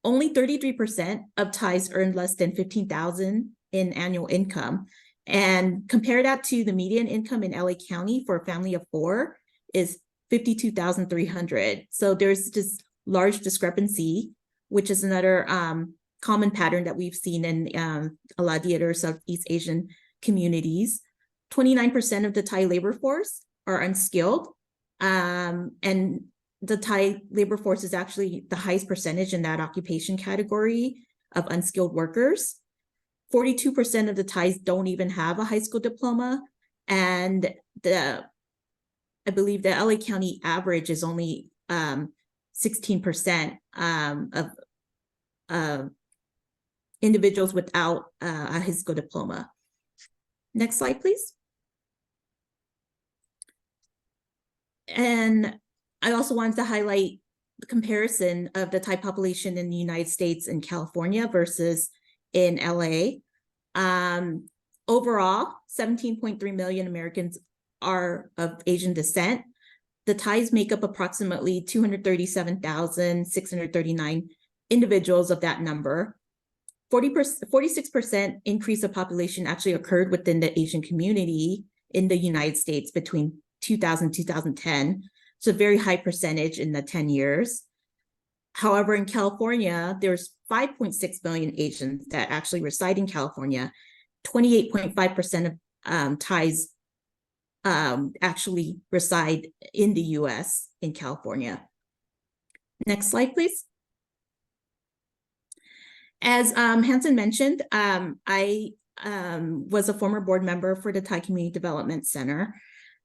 only 33% of Thais earn less than $15,000 in annual income. And compare that to the median income in LA County for a family of 4 is $52,300. So there's this large discrepancy, which is another common pattern that we've seen in a lot of the other Southeast Asian communities. 29% of the Thai labor force are unskilled. And the Thai labor force is actually the highest percentage in that occupation category of unskilled workers. 42% of the Thais don't even have a high school diploma. And I believe the LA County average is only 16% individuals without a high school diploma. Next slide, please. And I also wanted to highlight the comparison of the Thai population in the United States and California versus in LA. Overall, 17.3 million Americans are of Asian descent. The Thais make up approximately 237,639 individuals of that number. 46% increase of population actually occurred within the Asian community in the United States between 2000 and 2010. So a very high percentage in the 10 years. However, in California, there's 5.6 million Asians that actually reside in California. 28.5% of Thais actually reside in the US in California. Next slide, please. As Hansen mentioned, I was a former board member for the Thai Community Development Center.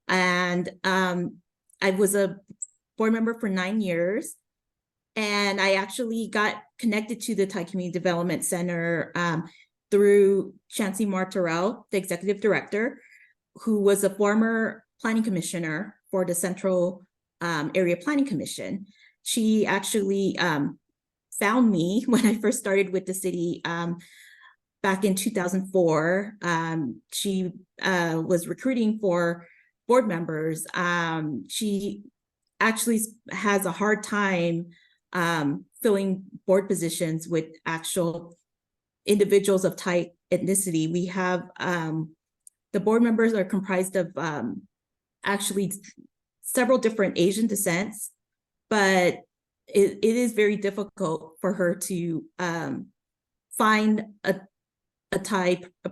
And I was a board member for 9 years. And I actually got connected to the Thai Community Development Center through Chancey Martorell, the executive director, who was a former planning commissioner for the Central Area Planning Commission. She actually found me when I first started with the city back in 2004. She was recruiting for board members. She actually has a hard time filling board positions with actual individuals of Thai ethnicity. We have the board members are comprised of actually several different Asian descents, but it is very difficult for her to find a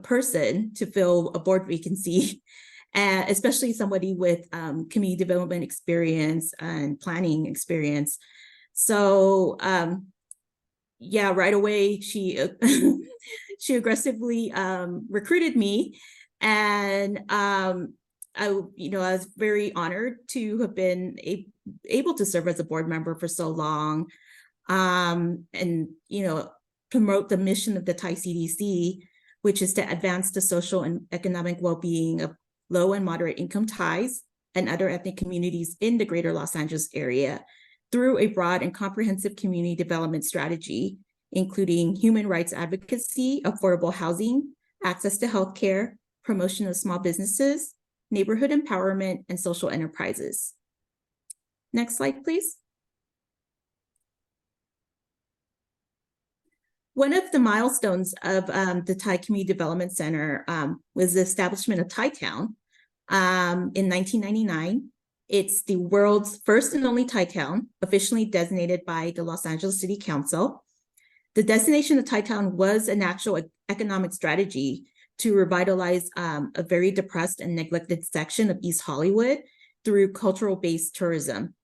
person to fill a board vacancy, especially somebody with community development experience and planning experience. So yeah, right away she she aggressively recruited me, and I was very honored to have been able to serve as a board member for so long, and promote the mission of the Thai CDC, which is to advance the social and economic well-being of low and moderate income Thais and other ethnic communities in the greater Los Angeles area through a broad and comprehensive community development strategy, including human rights advocacy, affordable housing, access to healthcare, promotion of small businesses, neighborhood empowerment, and social enterprises. Next slide, please. One of the milestones of the Thai Community Development Center was the establishment of Thai Town in 1999. It's the world's first and only Thai town, officially designated by the Los Angeles City Council. The designation of Thai Town was an actual economic strategy to revitalize a very depressed and neglected section of East Hollywood through cultural-based tourism.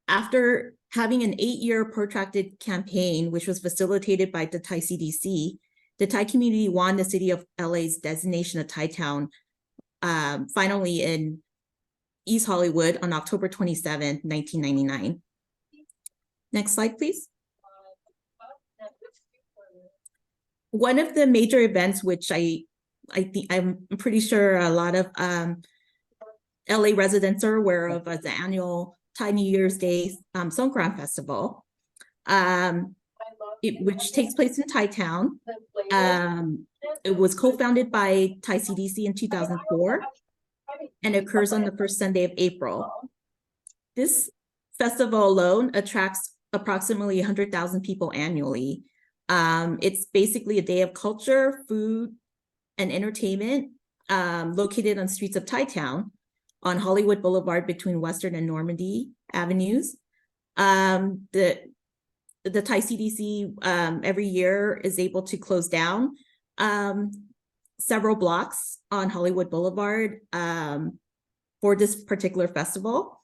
After having an 8-year protracted campaign, which was facilitated by the Thai CDC, the Thai community won the city of LA's designation of Thai Town finally in East Hollywood on October 27, 1999. Next slide, please. One of the major events, which I'm pretty sure a lot of LA residents are aware of, as the annual Thai New Year's Day Songkran Festival, which takes place in Thai Town. It was co-founded by Thai CDC in 2004 and occurs on the first Sunday of April. This festival alone attracts approximately 100,000 people annually. It's basically a day of culture, food, and entertainment located on streets of Thai Town on Hollywood Boulevard between Western and Normandy Avenues. The Thai CDC every year is able to close down several blocks on Hollywood Boulevard for this particular festival.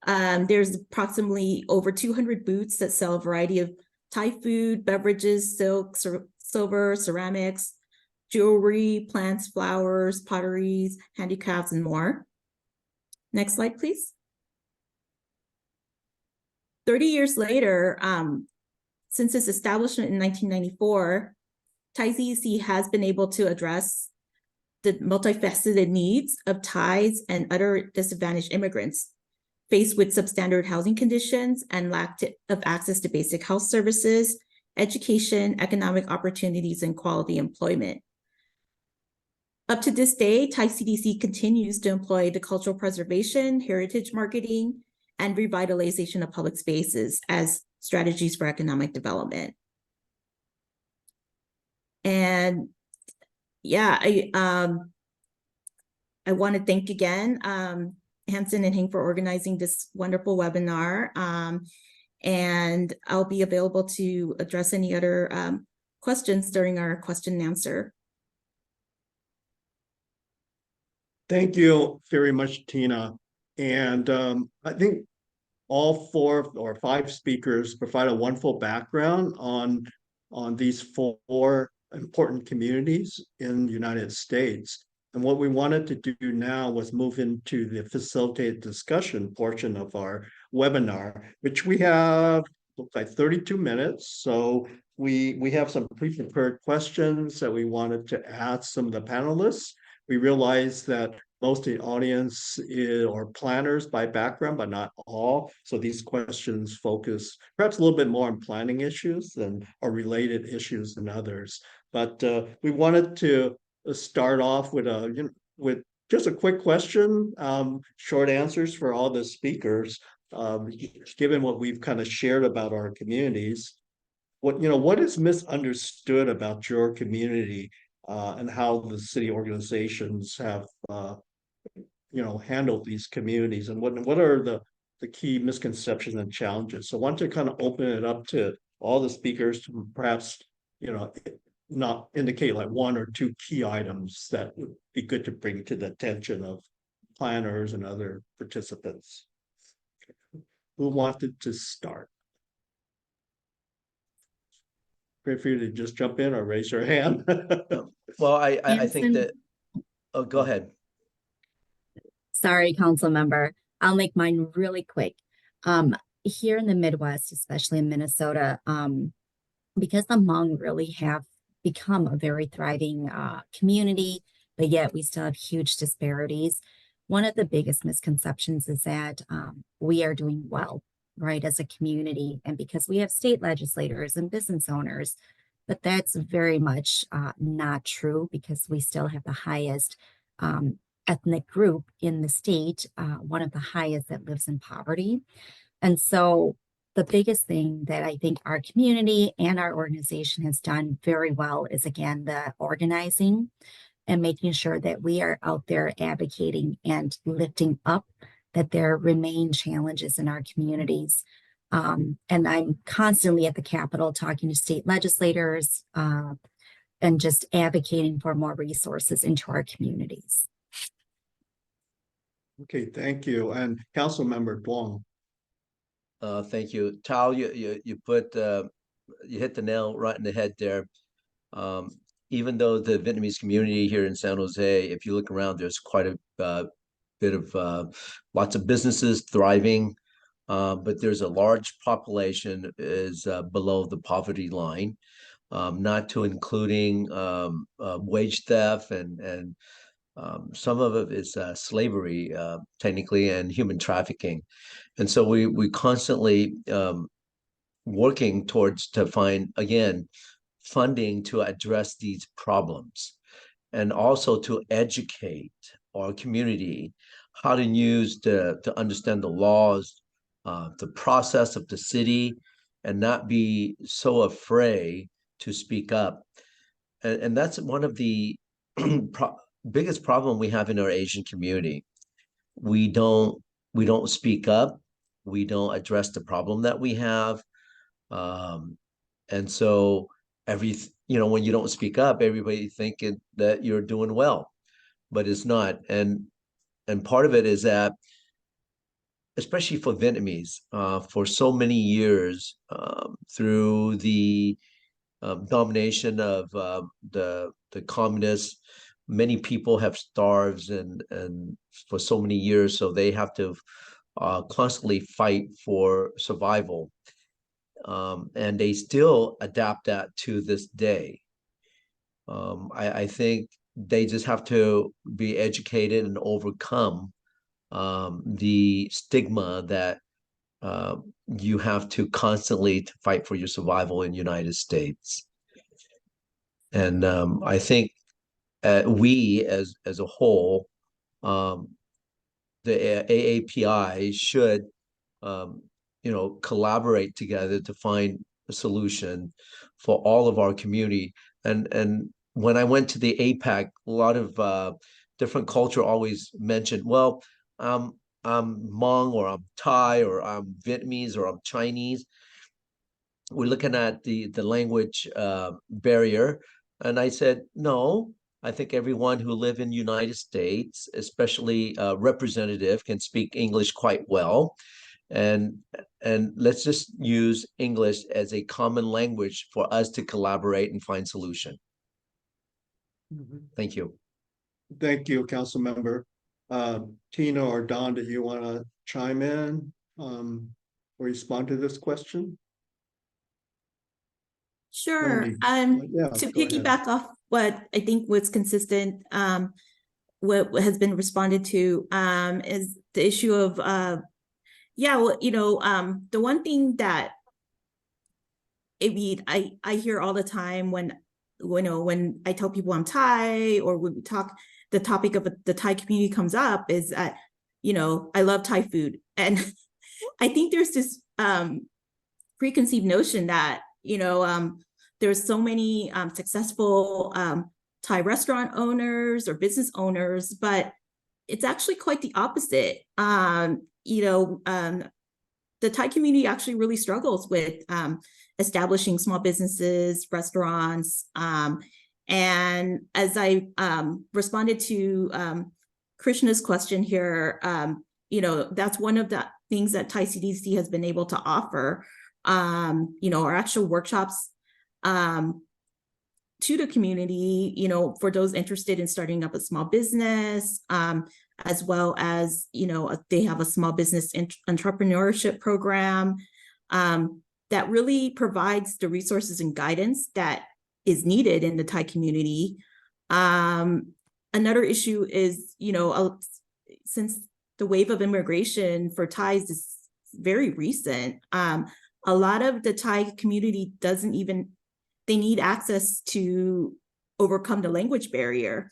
There's approximately over 200 booths that sell a variety of Thai food, beverages, silks, silver, ceramics, jewelry, plants, flowers, potteries, handicrafts, and more. Next slide, please. 30 years later, since its establishment in 1994, Thai CDC has been able to address the multifaceted needs of Thais and other disadvantaged immigrants faced with substandard housing conditions and lack of access to basic health services, education, economic opportunities, and quality employment. Up to this day, Thai CDC continues to employ the cultural preservation, heritage marketing, and revitalization of public spaces as strategies for economic development. And yeah, I want to thank again Hansen and Hing for organizing this wonderful webinar. And I'll be available to address any other questions during our question and answer. Thank you very much, Tina. And I think all 4 or 5 speakers provide a wonderful background on these 4 important communities in the United States. And what we wanted to do now was move into the facilitated discussion portion of our webinar, which we have, looks like 32 minutes. So we have some pre-prepared questions that we wanted to ask some of the panelists. We realized that most of the audience are planners by background, but not all. So these questions focus perhaps a little bit more on planning issues than or related issues than others. But we wanted to start off with just a quick question, short answers for all the speakers. Given what we've kind of shared about our communities, what is misunderstood about your community and how the city organizations have handled these communities, and what are the key misconceptions and challenges? So I want to kind of open it up to all the speakers to perhaps not indicate like 1 or 2 key items that would be good to bring to the attention of planners and other participants. Who wanted to start? Feel free to just jump in or raise your hand. Well, I think Hanson. that, oh, go ahead. Sorry, council member. I'll make mine really quick. Here in the Midwest, especially in Minnesota, because the Hmong really have become a very thriving community, but yet we still have huge disparities. One of the biggest misconceptions is that we are doing well, right, as a community, and because we have state legislators and business owners, but that's very much not true, because we still have the highest ethnic group in the state, one of the highest that lives in poverty. And so the biggest thing that I think our community and our organization has done very well is, again, the organizing and making sure that we are out there advocating and lifting up that there remain challenges in our communities. And I'm constantly at the Capitol talking to state legislators and just advocating for more resources into our communities. Okay, thank you. And Councilmember Doan. Thank you, Thao. You hit the nail right in the head there. Even though the Vietnamese community here in San Jose, if you look around, there's quite a bit of lots of businesses thriving, but there's a large population is below the poverty line, not to including wage theft and some of it is slavery, technically, and human trafficking. And so we constantly working towards to find, again, funding to address these problems, and also to educate our community how to use to understand the laws, the process of the city, and not be so afraid to speak up. And that's one of the biggest problem we have in our Asian community. We don't speak up. We don't address the problem that we have. And so when you don't speak up, everybody thinking that you're doing well, but it's not. And part of it is that, especially for Vietnamese, for so many years, through the domination of the communists, many people have starved and for so many years, so they have to constantly fight for survival. And they still adapt that to this day. I think they just have to be educated and overcome the stigma that you have to constantly to fight for your survival in the United States. And I think we as a whole, the AAPI should collaborate together to find a solution for all of our community. And when I went to the APAC, a lot of different culture always mentioned, well, I'm Hmong, or I'm Thai, or I'm Vietnamese, or I'm Chinese. We're looking at the language barrier. And I said, no, I think everyone who live in the United States, especially representative, can speak English quite well. And let's just use English as a common language for us to collaborate and find solution. Thank you. Thank you, Councilmember. Tina or Don, do you want to chime in or respond to this question? Sure. Yeah, To go ahead. piggyback off what I think was consistent, what has been responded to is the issue of the one thing that I hear all the time when I tell people I'm Thai, or when we talk, the topic of the Thai community comes up, is that I love Thai food, and I think there's this preconceived notion that there's so many successful Thai restaurant owners or business owners, but it's actually quite the opposite. The Thai community actually really struggles with establishing small businesses, restaurants. And as I responded to Krishna's question here, that's one of the things that Thai CDC has been able to offer, our actual workshops to the community, for those interested in starting up a small business, as well as, they have a small business entrepreneurship program that really provides the resources and guidance that is needed in the Thai community. Another issue is, since the wave of immigration for Thais is very recent, a lot of the Thai community they need access to overcome the language barrier.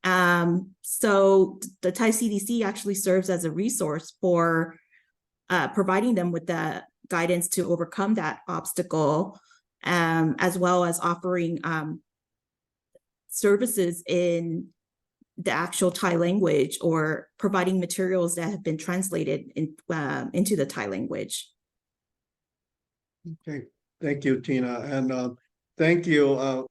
So the Thai CDC actually serves as a resource for providing them with the guidance to overcome that obstacle, as well as offering services in the actual Thai language, or providing materials that have been translated into the Thai language. Okay, thank you, Tina. And thank you,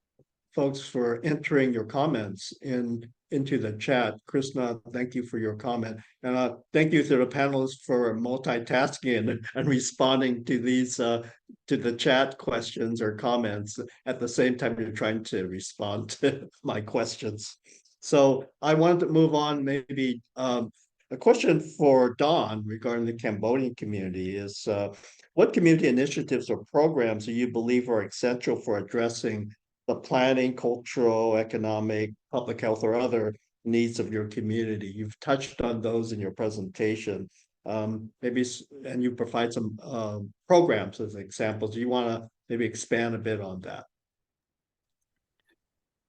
folks, for entering your comments into the chat. Krishna, thank you for your comment. And thank you to the panelists for multitasking and responding to these, to the chat questions or comments at the same time you're trying to respond to my questions. So I wanted to move on, maybe a question for Dawn regarding the Cambodian community is, what community initiatives or programs do you believe are essential for addressing the planning, cultural, economic, public health, or other needs of your community? You've touched on those in your presentation. Maybe, and you provide some programs as examples. Do you want to maybe expand a bit on that?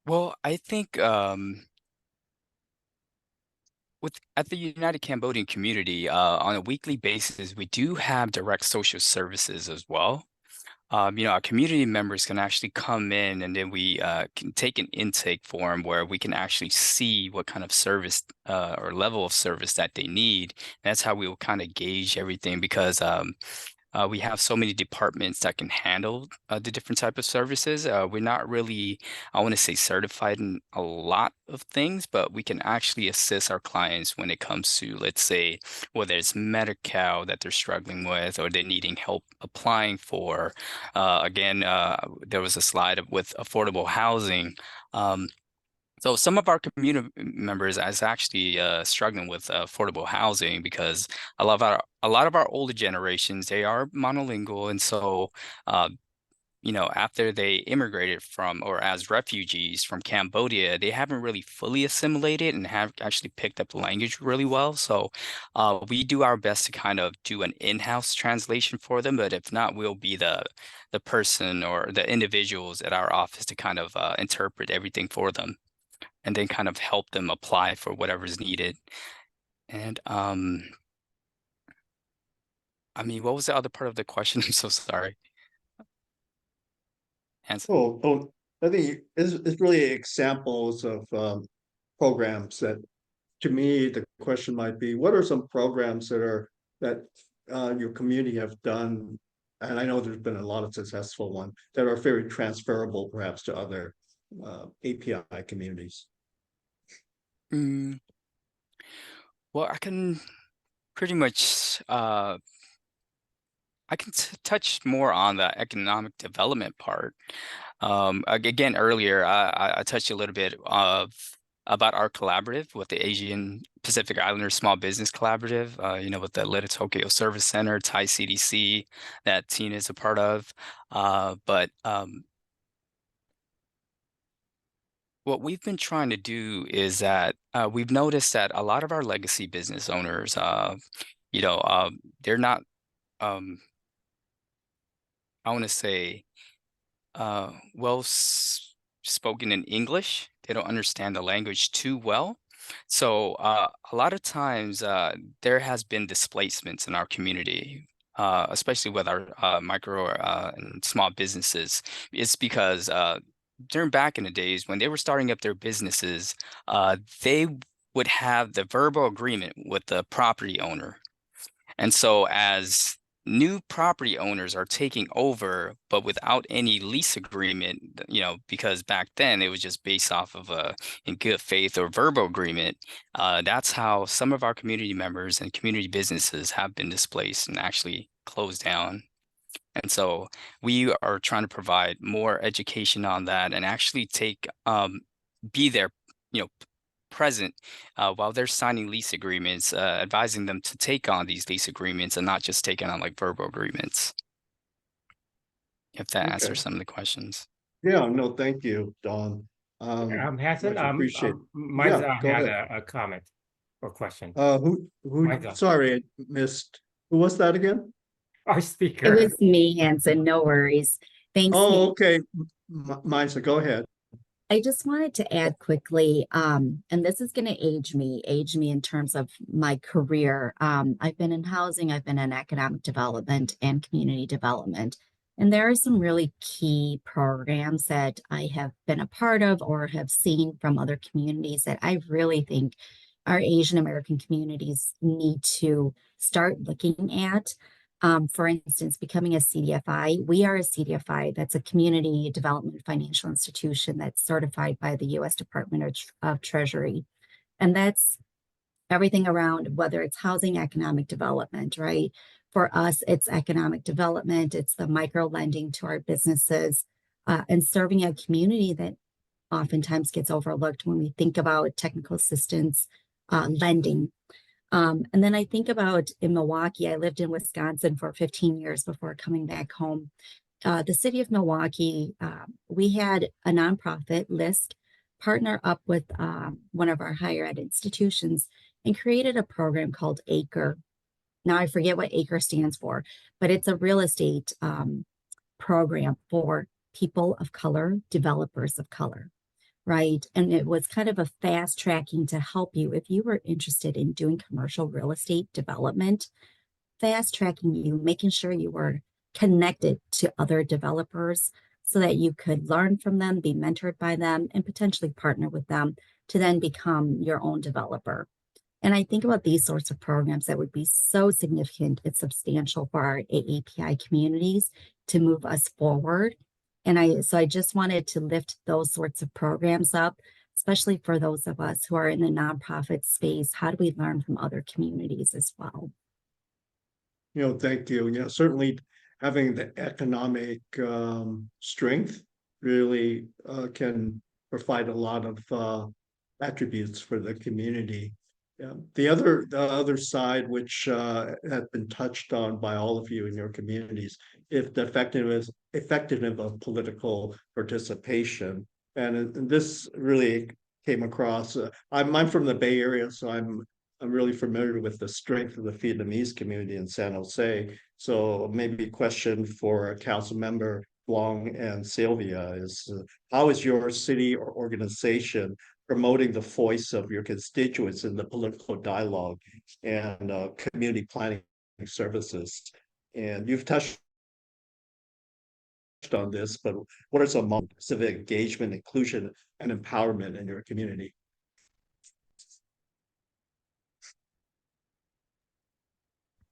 Well, I think at the United Cambodian Community, on a weekly basis, we do have direct social services as well. Our community members can actually come in, and then we can take an intake form where we can actually see what kind of service or level of service that they need. That's how we will kind of gauge everything, because we have so many departments that can handle the different type of services. We're not really, I want to say, certified in a lot of things, but we can actually assist our clients when it comes to, let's say, whether it's Medi-Cal that they're struggling with, or they're needing help applying for. Again, there was a slide with affordable housing. So some of our community members is actually struggling with affordable housing, because a lot of our older generations, they are monolingual, and so after they immigrated from or as refugees from Cambodia, they haven't really fully assimilated and have actually picked up the language really well. So we do our best to kind of do an in-house translation for them, but if not, we'll be the person or the individuals at our office to kind of interpret everything for them and then kind of help them apply for whatever's needed. And I mean, what was the other part of the question? I'm so sorry. Hanson. I think it's really examples of programs that, to me, the question might be, what are some programs that your community have done? And I know there's been a lot of successful ones that are very transferable, perhaps, to other API communities. Well, I can pretty much I can touch more on the economic development part. Again, earlier I touched a little bit about our collaborative with the Asian Pacific Islanders Small Business Collaborative, with the Little Tokyo Service Center, Thai CDC that Tina is a part of. But what we've been trying to do is that we've noticed that a lot of our legacy business owners, they're not, I want to say, spoken in English. They don't understand the language too well. So a lot of times there has been displacements in our community, especially with our micro and small businesses. It's because during back in the days when they were starting up their businesses, they would have the verbal agreement with the property owner. And so as new property owners are taking over, but without any lease agreement, because back then it was just based off of in good faith or verbal agreement. That's how some of our community members and community businesses have been displaced and actually closed down. And so we are trying to provide more education on that and actually be there, present while they're signing lease agreements, advising them to take on these lease agreements and not just taking on like verbal agreements. If that answers some of the questions. Yeah, no, thank you, Dawn. Hanson, appreciate. Maiza go had ahead. a comment or question. Who? Maiza. Sorry, I missed. Who was that again? Our It speaker. was me, Hanson. No worries. Thanks. Oh, okay. Mine, go ahead. I just wanted to add quickly, and this is going to age me in terms of my career. I've been in housing, I've been in economic development and community development. And there are some really key programs that I have been a part of or have seen from other communities that I really think our Asian American communities need to start looking at. For instance, becoming a CDFI, we are a CDFI, that's a community development financial institution that's certified by the U.S. Department of Treasury. And that's everything around whether it's housing, economic development, right? For us, it's economic development, it's the micro lending to our businesses, and serving a community that oftentimes gets overlooked when we think about technical assistance, lending. And then I think about in Milwaukee, I lived in Wisconsin for 15 years before coming back home. The city of Milwaukee, we had a nonprofit, LISC, partner up with one of our higher ed institutions and created a program called ACRE. Now I forget what ACRE stands for, but it's a real estate program for people of color, developers of color. Right. And it was kind of a fast tracking to help you if you were interested in doing commercial real estate development, fast tracking you, making sure you were connected to other developers so that you could learn from them, be mentored by them, and potentially partner with them to then become your own developer. And I think about these sorts of programs that would be so significant and substantial for our AAPI communities to move us forward. And I just wanted to lift those sorts of programs up, especially for those of us who are in the nonprofit space. How do we learn from other communities as well? Thank you. Certainly having the economic strength really can provide a lot of attributes for the community. Yeah, the other side, which has been touched on by all of you in your communities, if the effectiveness of political participation, and this really came across. I'm from the Bay Area, so I'm really familiar with the strength of the Vietnamese community in San Jose. So maybe a question for Council Member Long and Sylvia is, how is your city or organization promoting the voice of your constituents in the political dialogue and community planning services? And you've touched on this, but what are some civic engagement, inclusion, and empowerment in your community?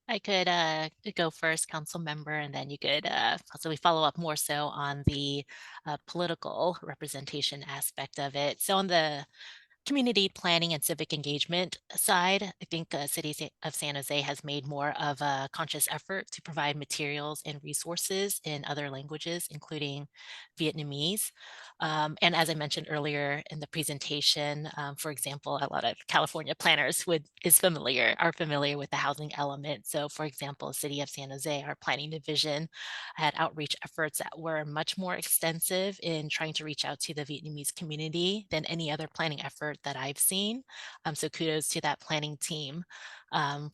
I could go first, council member, and then you could possibly follow up more so on the political representation aspect of it. So on the community planning and civic engagement side, I think of San Jose has made more of a conscious effort to provide materials and resources in other languages, including Vietnamese. And as I mentioned earlier in the presentation, for example, a lot of California planners are familiar with the housing element. So for example, the city of San Jose, our planning division had outreach efforts that were much more extensive in trying to reach out to the Vietnamese community than any other planning effort that I've seen. So kudos to that planning team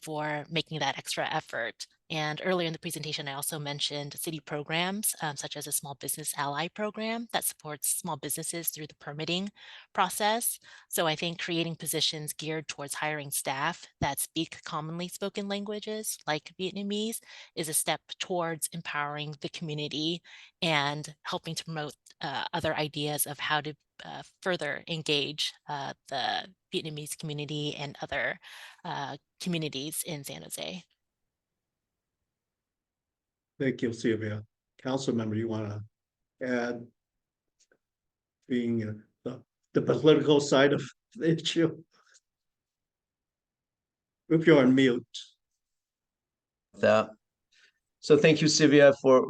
for making that extra effort. And earlier in the presentation, I also mentioned city programs such as a small business ally program that supports small businesses through the permitting process. So I think creating positions geared towards hiring staff that speak commonly spoken languages like Vietnamese is a step towards empowering the community and helping to promote other ideas of how to further engage the Vietnamese community and other communities in San Jose. Thank you, Sylvia. Council member, you want to add, being the political side of the issue? If you're on mute. That. So thank you, Sylvia, for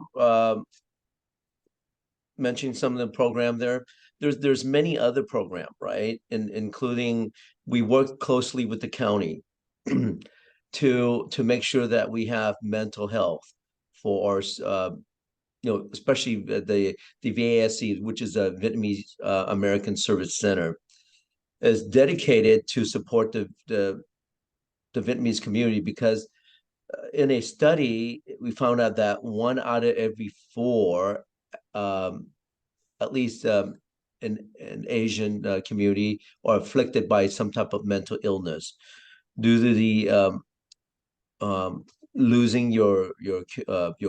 mentioning some of the program there. There's many other program, right? Including we work closely with the county to make sure that we have mental health for our especially the VASC, which is a Vietnamese American Service Center, is dedicated to support the Vietnamese community, because in a study we found out that 1 out of every 4 at least in Asian community are afflicted by some type of mental illness due to the losing your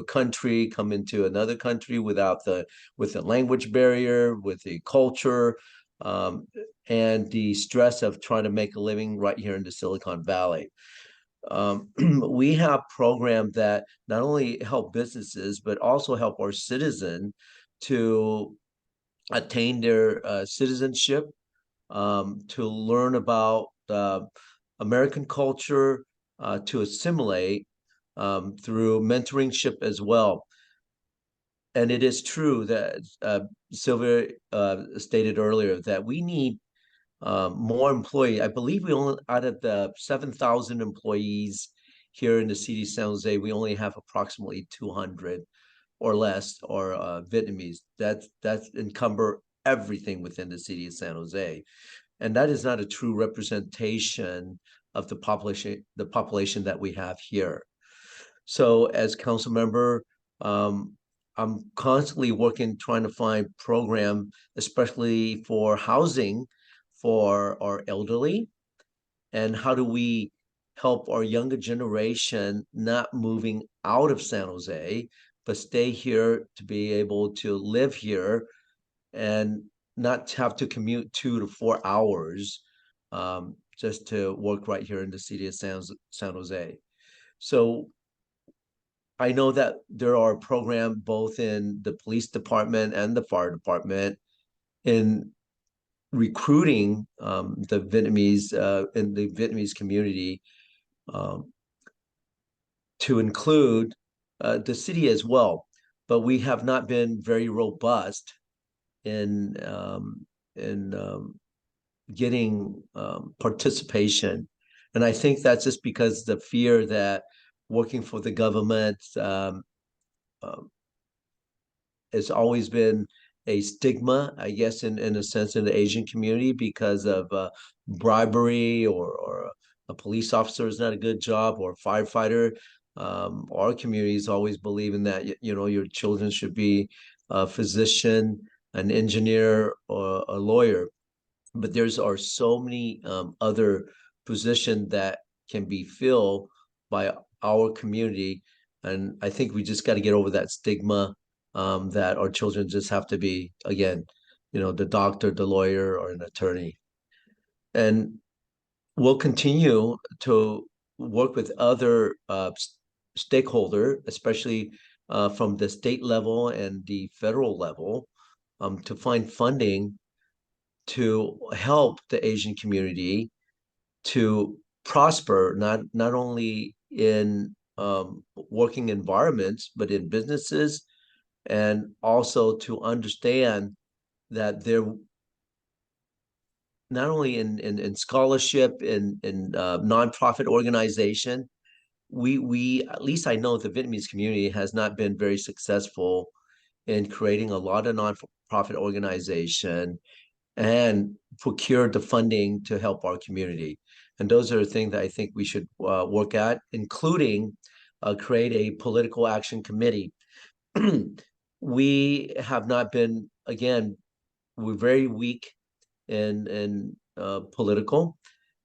country, come into another country with the language barrier, with the culture, and the stress of trying to make a living right here in the Silicon Valley. We have programs that not only help businesses but also help our citizens to attain their citizenship, to learn about American culture, to assimilate through mentorship as well. And it is true that Sylvia stated earlier that we need more employees. I believe we only, out of the 7,000 employees here in the city of San Jose, we only have approximately 200 or less or Vietnamese. That's encumber everything within the city of San Jose, and that is not a true representation of the population that we have here. So as council member, I'm constantly working, trying to find program, especially for housing for our elderly, and how do we help our younger generation not moving out of San Jose, but stay here to be able to live here and not have to commute 2 to 4 hours just to work right here in the city of San Jose. So I know that there are programs both in the police department and the fire department in recruiting the Vietnamese in the Vietnamese community to include the city as well, but we have not been very robust in getting participation And I think that's just because the fear that working for the government it's always been a stigma, I guess, in a sense, in the Asian community because of bribery or a police officer is not a good job or a firefighter. Our communities always believe in that, you know, your children should be a physician, an engineer, or a lawyer. But there's are so many other positions that can be filled by our community. And I think we just got to get over that stigma that our children just have to be, again, you know, the doctor, the lawyer, or an attorney. And we'll continue to work with other stakeholder, especially from the state level and the federal level, to find funding to help the Asian community to prosper, not only in working environments, but in businesses, and also to understand that they're not only in scholarship, in nonprofit organization, we at least I know the Vietnamese community has not been very successful in creating a lot of nonprofit organization and procure the funding to help our community. And those are the things that I think we should work at, including create a political action committee. We have not been, again, we're very weak in political,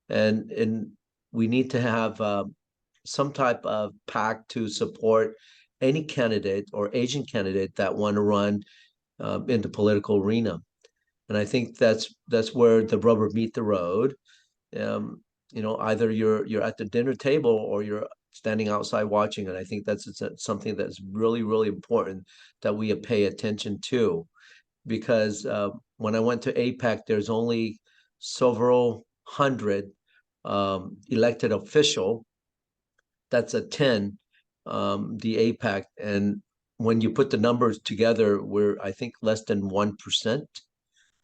and we need to have some type of pact to support any candidate or Asian candidate that want to run in the political arena. And I think that's where the rubber meet the road. You know, either you're at the dinner table or you're standing outside watching. And I think that's something that's really, really important that we pay attention to, because when I went to APEC, there's only several hundred elected official. That's a 10, the APEC. And when you put the numbers together, we're, I think, less than 1%.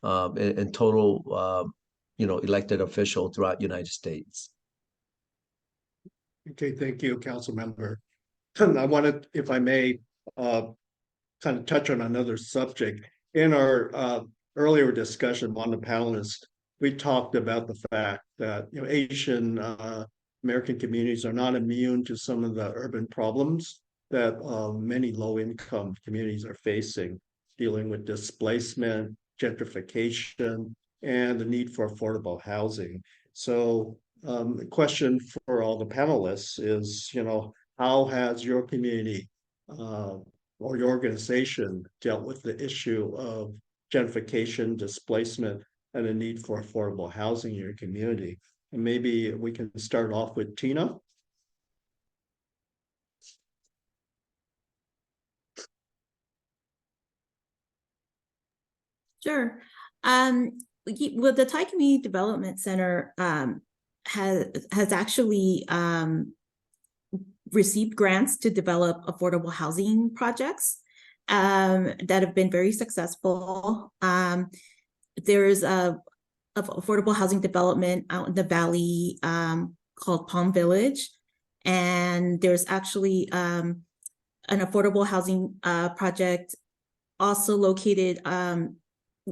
In total, you know, elected official throughout the United States. Okay, thank you, Councilmember. I wanted, if I may, kind of touch on another subject. In our earlier discussion on the panelists, we talked about the fact that, you know, Asian American communities are not immune to some of the urban problems that many low-income communities are facing, dealing with displacement, gentrification, and the need for affordable housing. So the question for all the panelists is, you know, how has your community or your organization dealt with the issue of gentrification, displacement, and the need for affordable housing in your community? And maybe we can start off with Tina. Sure. Well, the Thai Community Development Center has actually received grants to develop affordable housing projects that have been very successful. There is a affordable housing development out in the valley called Palm Village, and there's actually an affordable housing project also located.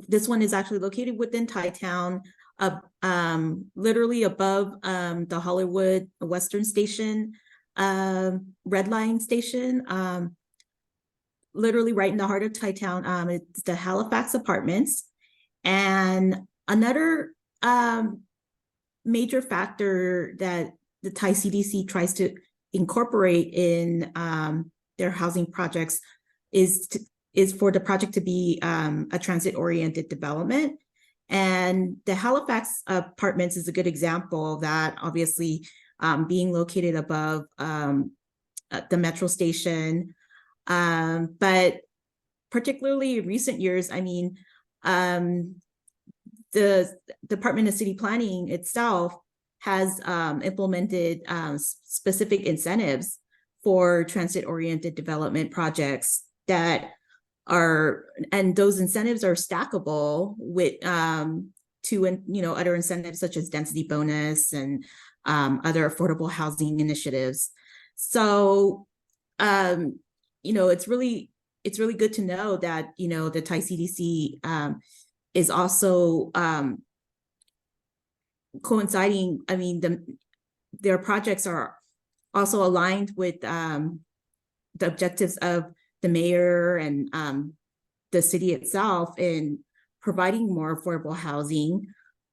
This one is actually located within Thai Town, literally above the Hollywood Western Station, Red Line Station, literally right in the heart of Thai Town. It's the Halifax Apartments. And another major factor that the Thai CDC tries to incorporate in their housing projects is for the project to be a transit-oriented development. And the Halifax Apartments is a good example of that, obviously being located above the metro station. But particularly in recent years, I mean, the Department of City Planning itself has implemented specific incentives for transit-oriented development projects that are, and those incentives are stackable with to other incentives such as density bonus and other affordable housing initiatives. So it's really good to know that the Thai CDC is also coinciding. I mean, their projects are also aligned with the objectives of the mayor and the city itself in providing more affordable housing.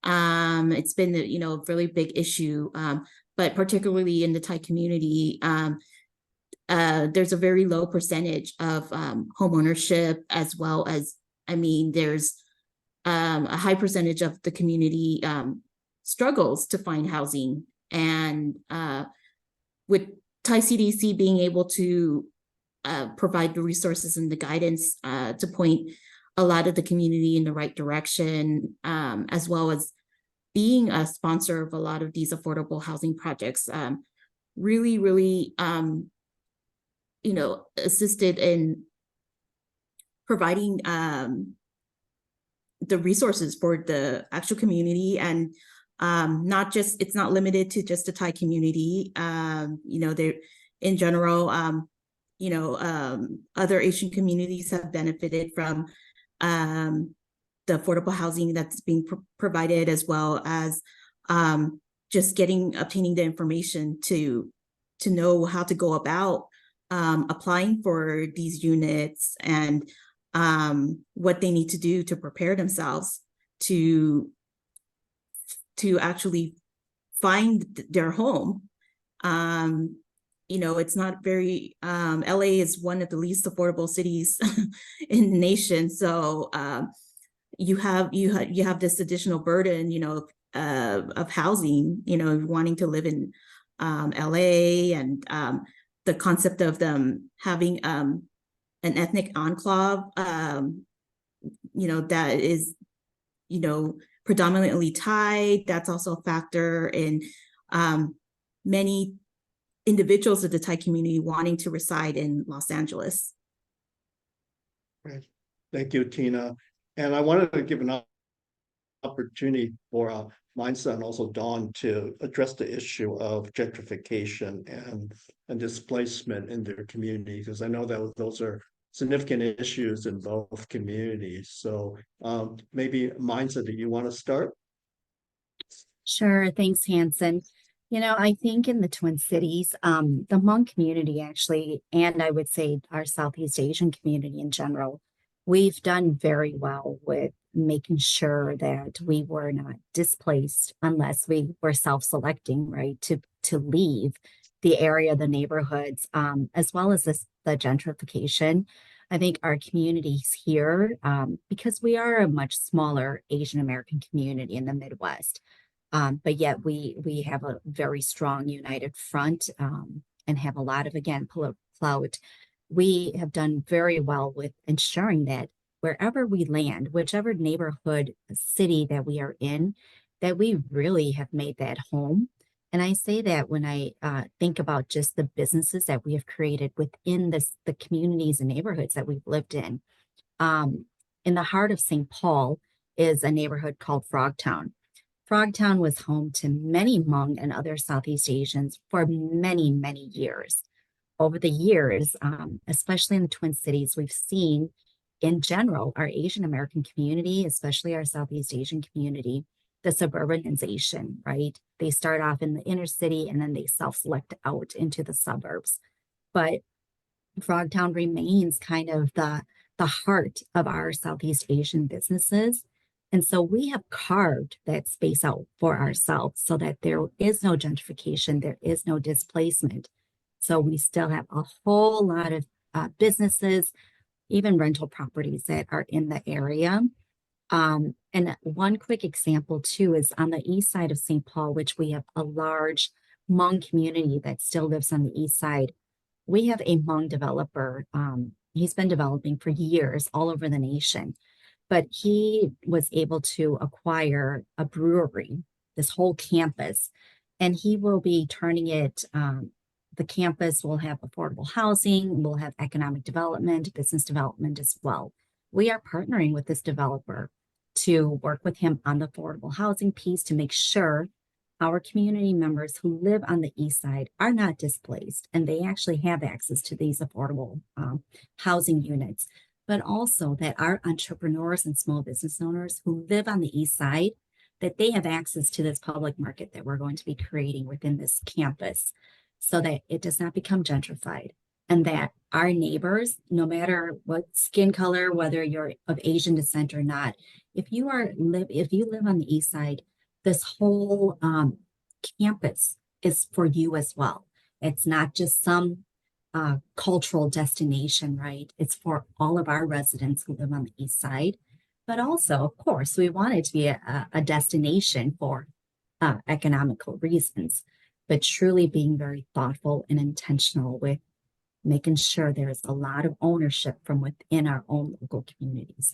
It's been a really big issue, but particularly in the Thai community, there's a very low percentage of home ownership, as well as, there's a high percentage of the community struggles to find housing. And with Thai CDC being able to provide the resources and the guidance to point a lot of the community in the right direction, as well as being a sponsor of a lot of these affordable housing projects, really assisted in providing the resources for the actual community. And it's not limited to just the Thai community. They're in general, other Asian communities have benefited from the affordable housing that's being provided, as well as just obtaining the information to know how to go about applying for these units, and what they need to do to prepare themselves to actually find their home. It's not very, LA is one of the least affordable cities in the nation. So you have this additional burden, of housing, wanting to live in LA, and the concept of them having an ethnic enclave, that is, predominantly Thai. That's also a factor in many individuals of the Thai community wanting to reside in Los Angeles. Right. Thank you, Tina. And I wanted to give an opportunity for Mindset and also Dawn to address the issue of gentrification and displacement in their community, because I know that those are significant issues in both communities. So maybe Mindset, do you want to start? Sure. Thanks, Hanson. I think in the Twin Cities, the Hmong community actually, and I would say our Southeast Asian community in general, we've done very well with making sure that we were not displaced unless we were self-selecting, right, to leave the area, the neighborhoods, as well as the gentrification. I think our communities here, because we are a much smaller Asian American community in the Midwest, but yet we have a very strong united front, and have a lot of, again, clout. We have done very well with ensuring that wherever we land, whichever neighborhood, city that we are in, that we really have made that home. And I say that when I think about just the businesses that we have created within the communities and neighborhoods that we've lived in. In the heart of St. Paul is a neighborhood called Frogtown. Frogtown was home to many Hmong and other Southeast Asians for many, many years. Over the years, especially in the Twin Cities, we've seen, in general, our Asian American community, especially our Southeast Asian community, the suburbanization, right? They start off in the inner city and then they self-select out into the suburbs. But Frogtown remains kind of the heart of our Southeast Asian businesses. And so we have carved that space out for ourselves so that there is no gentrification, there is no displacement. So we still have a whole lot of businesses, even rental properties that are in the area. And one quick example too is on the east side of St. Paul, which we have a large Hmong community that still lives on the east side. We have a Hmong developer. He's been developing for years all over the nation, but he was able to acquire a brewery, this whole campus, and he will be turning it, the campus will have affordable housing, will have economic development, business development as well. We are partnering with this developer to work with him on the affordable housing piece to make sure our community members who live on the east side are not displaced and they actually have access to these affordable housing units, but also that our entrepreneurs and small business owners who live on the east side, that they have access to this public market that we're going to be creating within this campus so that it does not become gentrified, and that our neighbors, no matter what skin color, whether you're of Asian descent or not, if you live on the east side, this whole campus is for you as well. It's not just some cultural destination, right? It's for all of our residents who live on the east side. But also, of course, we want it to be a destination for economical reasons, but truly being very thoughtful and intentional with making sure there is a lot of ownership from within our own local communities.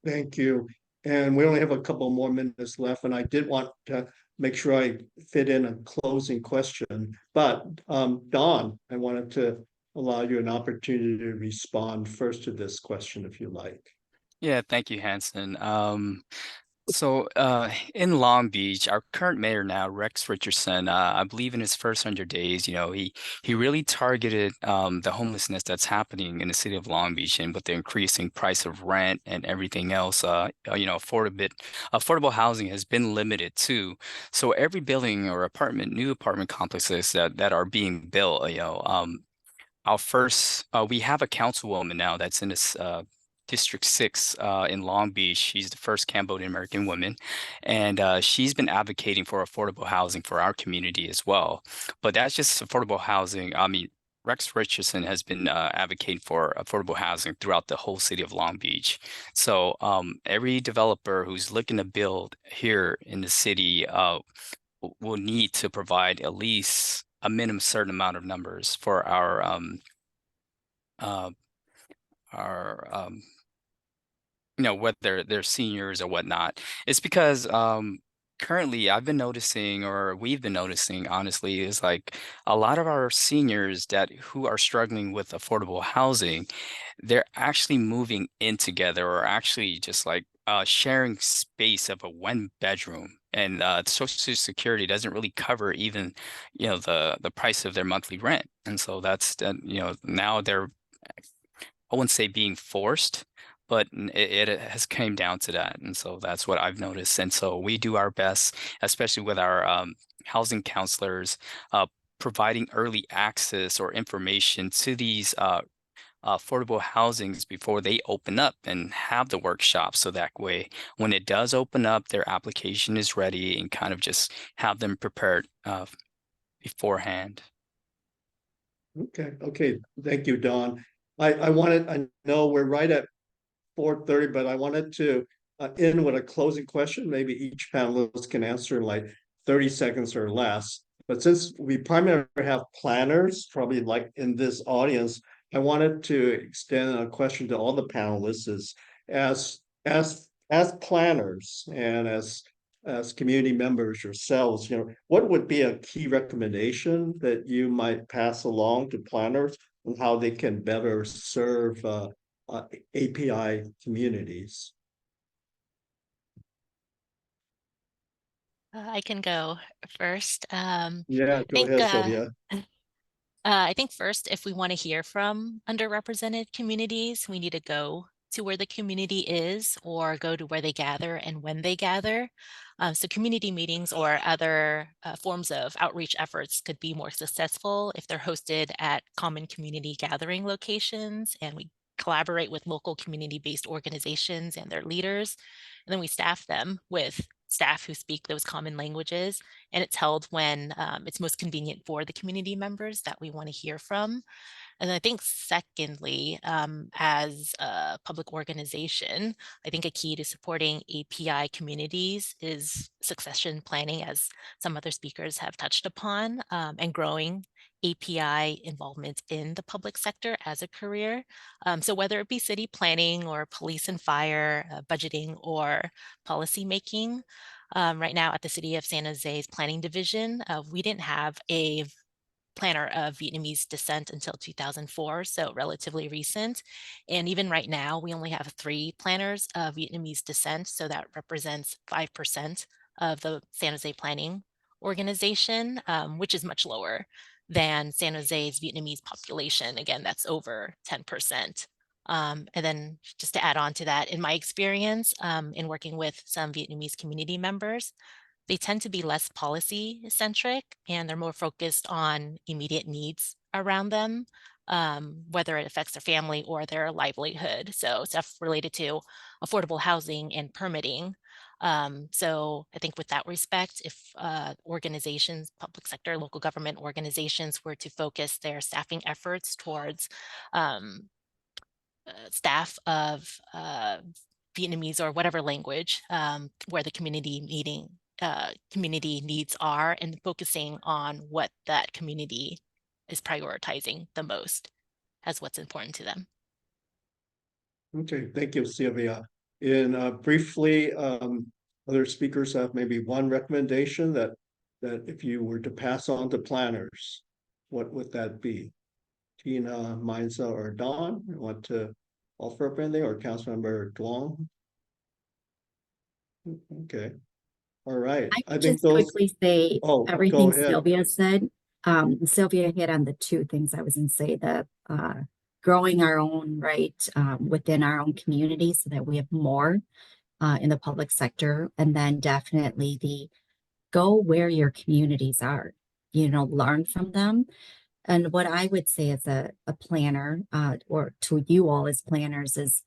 Thank you. And we only have a couple more minutes left, and I did want to make sure I fit in a closing question. But Dawn, I wanted to allow you an opportunity to respond first to this question, if you like. Yeah, thank you, Hanson. So in Long Beach, our current mayor now, Rex Richardson, I believe in his first 100 days, he really targeted the homelessness that's happening in the city of Long Beach, and with the increasing price of rent and everything else, affordable housing has been limited too. So every building or new apartment complexes that are being built, we have a councilwoman now that's in this District 6 in Long Beach. She's the first Cambodian American woman, and she's been advocating for affordable housing for our community as well. But that's just affordable housing. I mean, Rex Richardson has been advocating for affordable housing throughout the whole city of Long Beach. So every developer who's looking to build here in the city will need to provide at least a minimum certain amount of numbers for our whether they're seniors or whatnot. It's because currently we've been noticing, honestly, is like a lot of our seniors who are struggling with affordable housing, they're actually moving in together, or actually just like sharing space of a 1 bedroom. And Social Security doesn't really cover even, the price of their monthly rent. And so now they're, I wouldn't say being forced, but it has came down to that. And so that's what I've noticed. And so we do our best, especially with our housing counselors, providing early access or information to these affordable housings before they open up and have the workshop. So that way, when it does open up, their application is ready, and kind of just have them prepared beforehand. Okay. Thank you, Dawn. I know we're right at 4:30, but I wanted to end with a closing question. Maybe each panelist can answer in like 30 seconds or less. But since we primarily have planners, probably like in this audience, I wanted to extend a question to all the panelists as planners and as community members yourselves, what would be a key recommendation that you might pass along to planners on how they can better serve API communities? I can go first. Yeah, go ahead, Sylvia. I think first, if we want to hear from underrepresented communities, we need to go to where the community is, or go to where they gather and when they gather. So community meetings or other forms of outreach efforts could be more successful if they're hosted at common community gathering locations, and we collaborate with local community-based organizations and their leaders. And then we staff them with staff who speak those common languages, and it's held when it's most convenient for the community members that we want to hear from. And I think secondly, as a public organization, I think a key to supporting API communities is succession planning, as some other speakers have touched upon, and growing API involvement in the public sector as a career. So whether it be city planning or police and fire, budgeting, or policy making. Right now at the City of San Jose's planning division, we didn't have a planner of Vietnamese descent until 2004, so relatively recent. And even right now, we only have 3 planners of Vietnamese descent, so that represents 5% of the San Jose planning organization, which is much lower than San Jose's Vietnamese population. Again, that's over 10%. And then just to add on to that, in my experience, in working with some Vietnamese community members, they tend to be less policy centric and they're more focused on immediate needs around them, whether it affects their family or their livelihood. So stuff related to affordable housing and permitting. So I think with that respect, if organizations, public sector, local government organizations were to focus their staffing efforts towards staff of Vietnamese or whatever language where the community needs are, and focusing on what that community is prioritizing the most as what's important to them. Okay, thank you, Sylvia. In briefly, other speakers have maybe one recommendation that if you were to pass on to planners, what would that be? Tina, Misa, or Dawn, you want to offer up anything, or Councilmember Doan? Okay, all right. I think just those. quickly say Oh, go everything ahead. Sylvia said. Sylvia hit on the 2 things I was going to say, the growing our own within our own community so that we have more in the public sector. And then definitely the go where your communities are, learn from them. And what I would say as a planner or to you all as planners is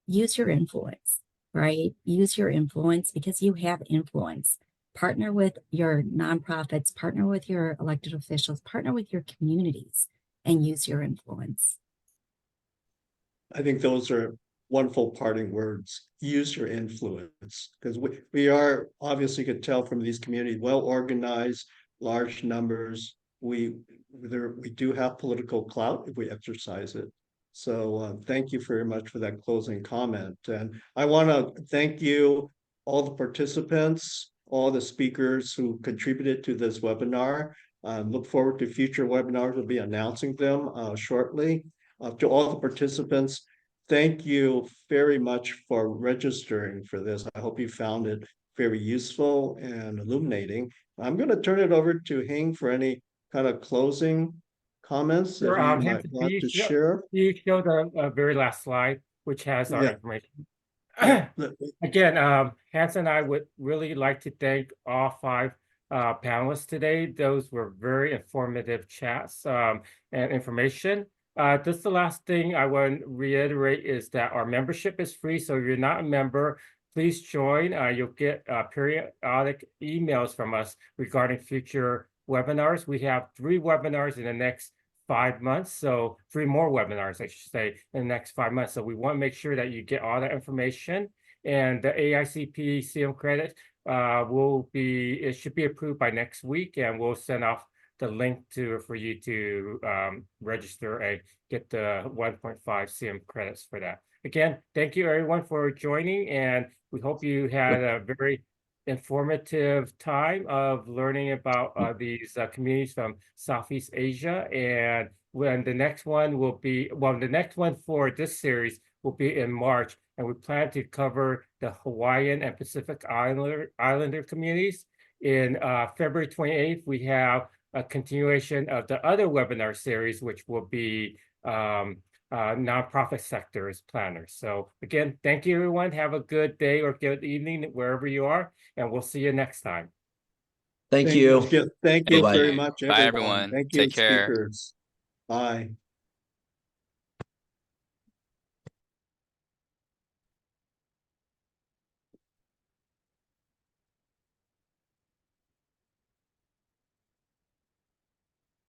use your influence, right? Use your influence because you have influence. Partner with your nonprofits, partner with your elected officials, partner with your communities, and use your influence. I think those are wonderful parting words. Use your influence, because we are obviously could tell from these communities, well organized, large numbers. We do have political clout if we exercise it. So thank you very much for that closing comment. And I want to thank you, all the participants, all the speakers who contributed to this webinar. Look forward to future webinars. We'll be announcing them shortly. To all the participants, thank you very much for registering for this. I hope you found it very useful and illuminating. I'm going to turn it over to Hing for any kind of closing comments that you might Hanson, want to share. you show the very last slide, which has our Yeah. information. Again, Hanson and I would really like to thank all 5 panelists today. Those were very informative chats and information. Just the last thing I want to reiterate is that our membership is free. So if you're not a member, please join. You'll get periodic emails from us regarding future webinars. We have 3 webinars in the next 5 months. So 3 more webinars, I should say, in the next 5 months. So we want to make sure that you get all that information. And the AICP CM credit it should be approved by next week, and we'll send off the link for you to register and get the 1.5 CM credits for that. Again, thank you everyone for joining, and we hope you had a very informative time of learning about these communities from Southeast Asia. And when the next one will be, the next one for this series will be in March, and we plan to cover the Hawaiian and Pacific Islander communities. In February 28th, we have a continuation of the other webinar series, which will be nonprofit sectors planners. So again, thank you everyone. Have a good day or good evening wherever you are, and we'll see you next time. Thank you. Thank you Bye-bye. very much, Bye, everyone. everyone. Thank you, Take care. speakers. Bye.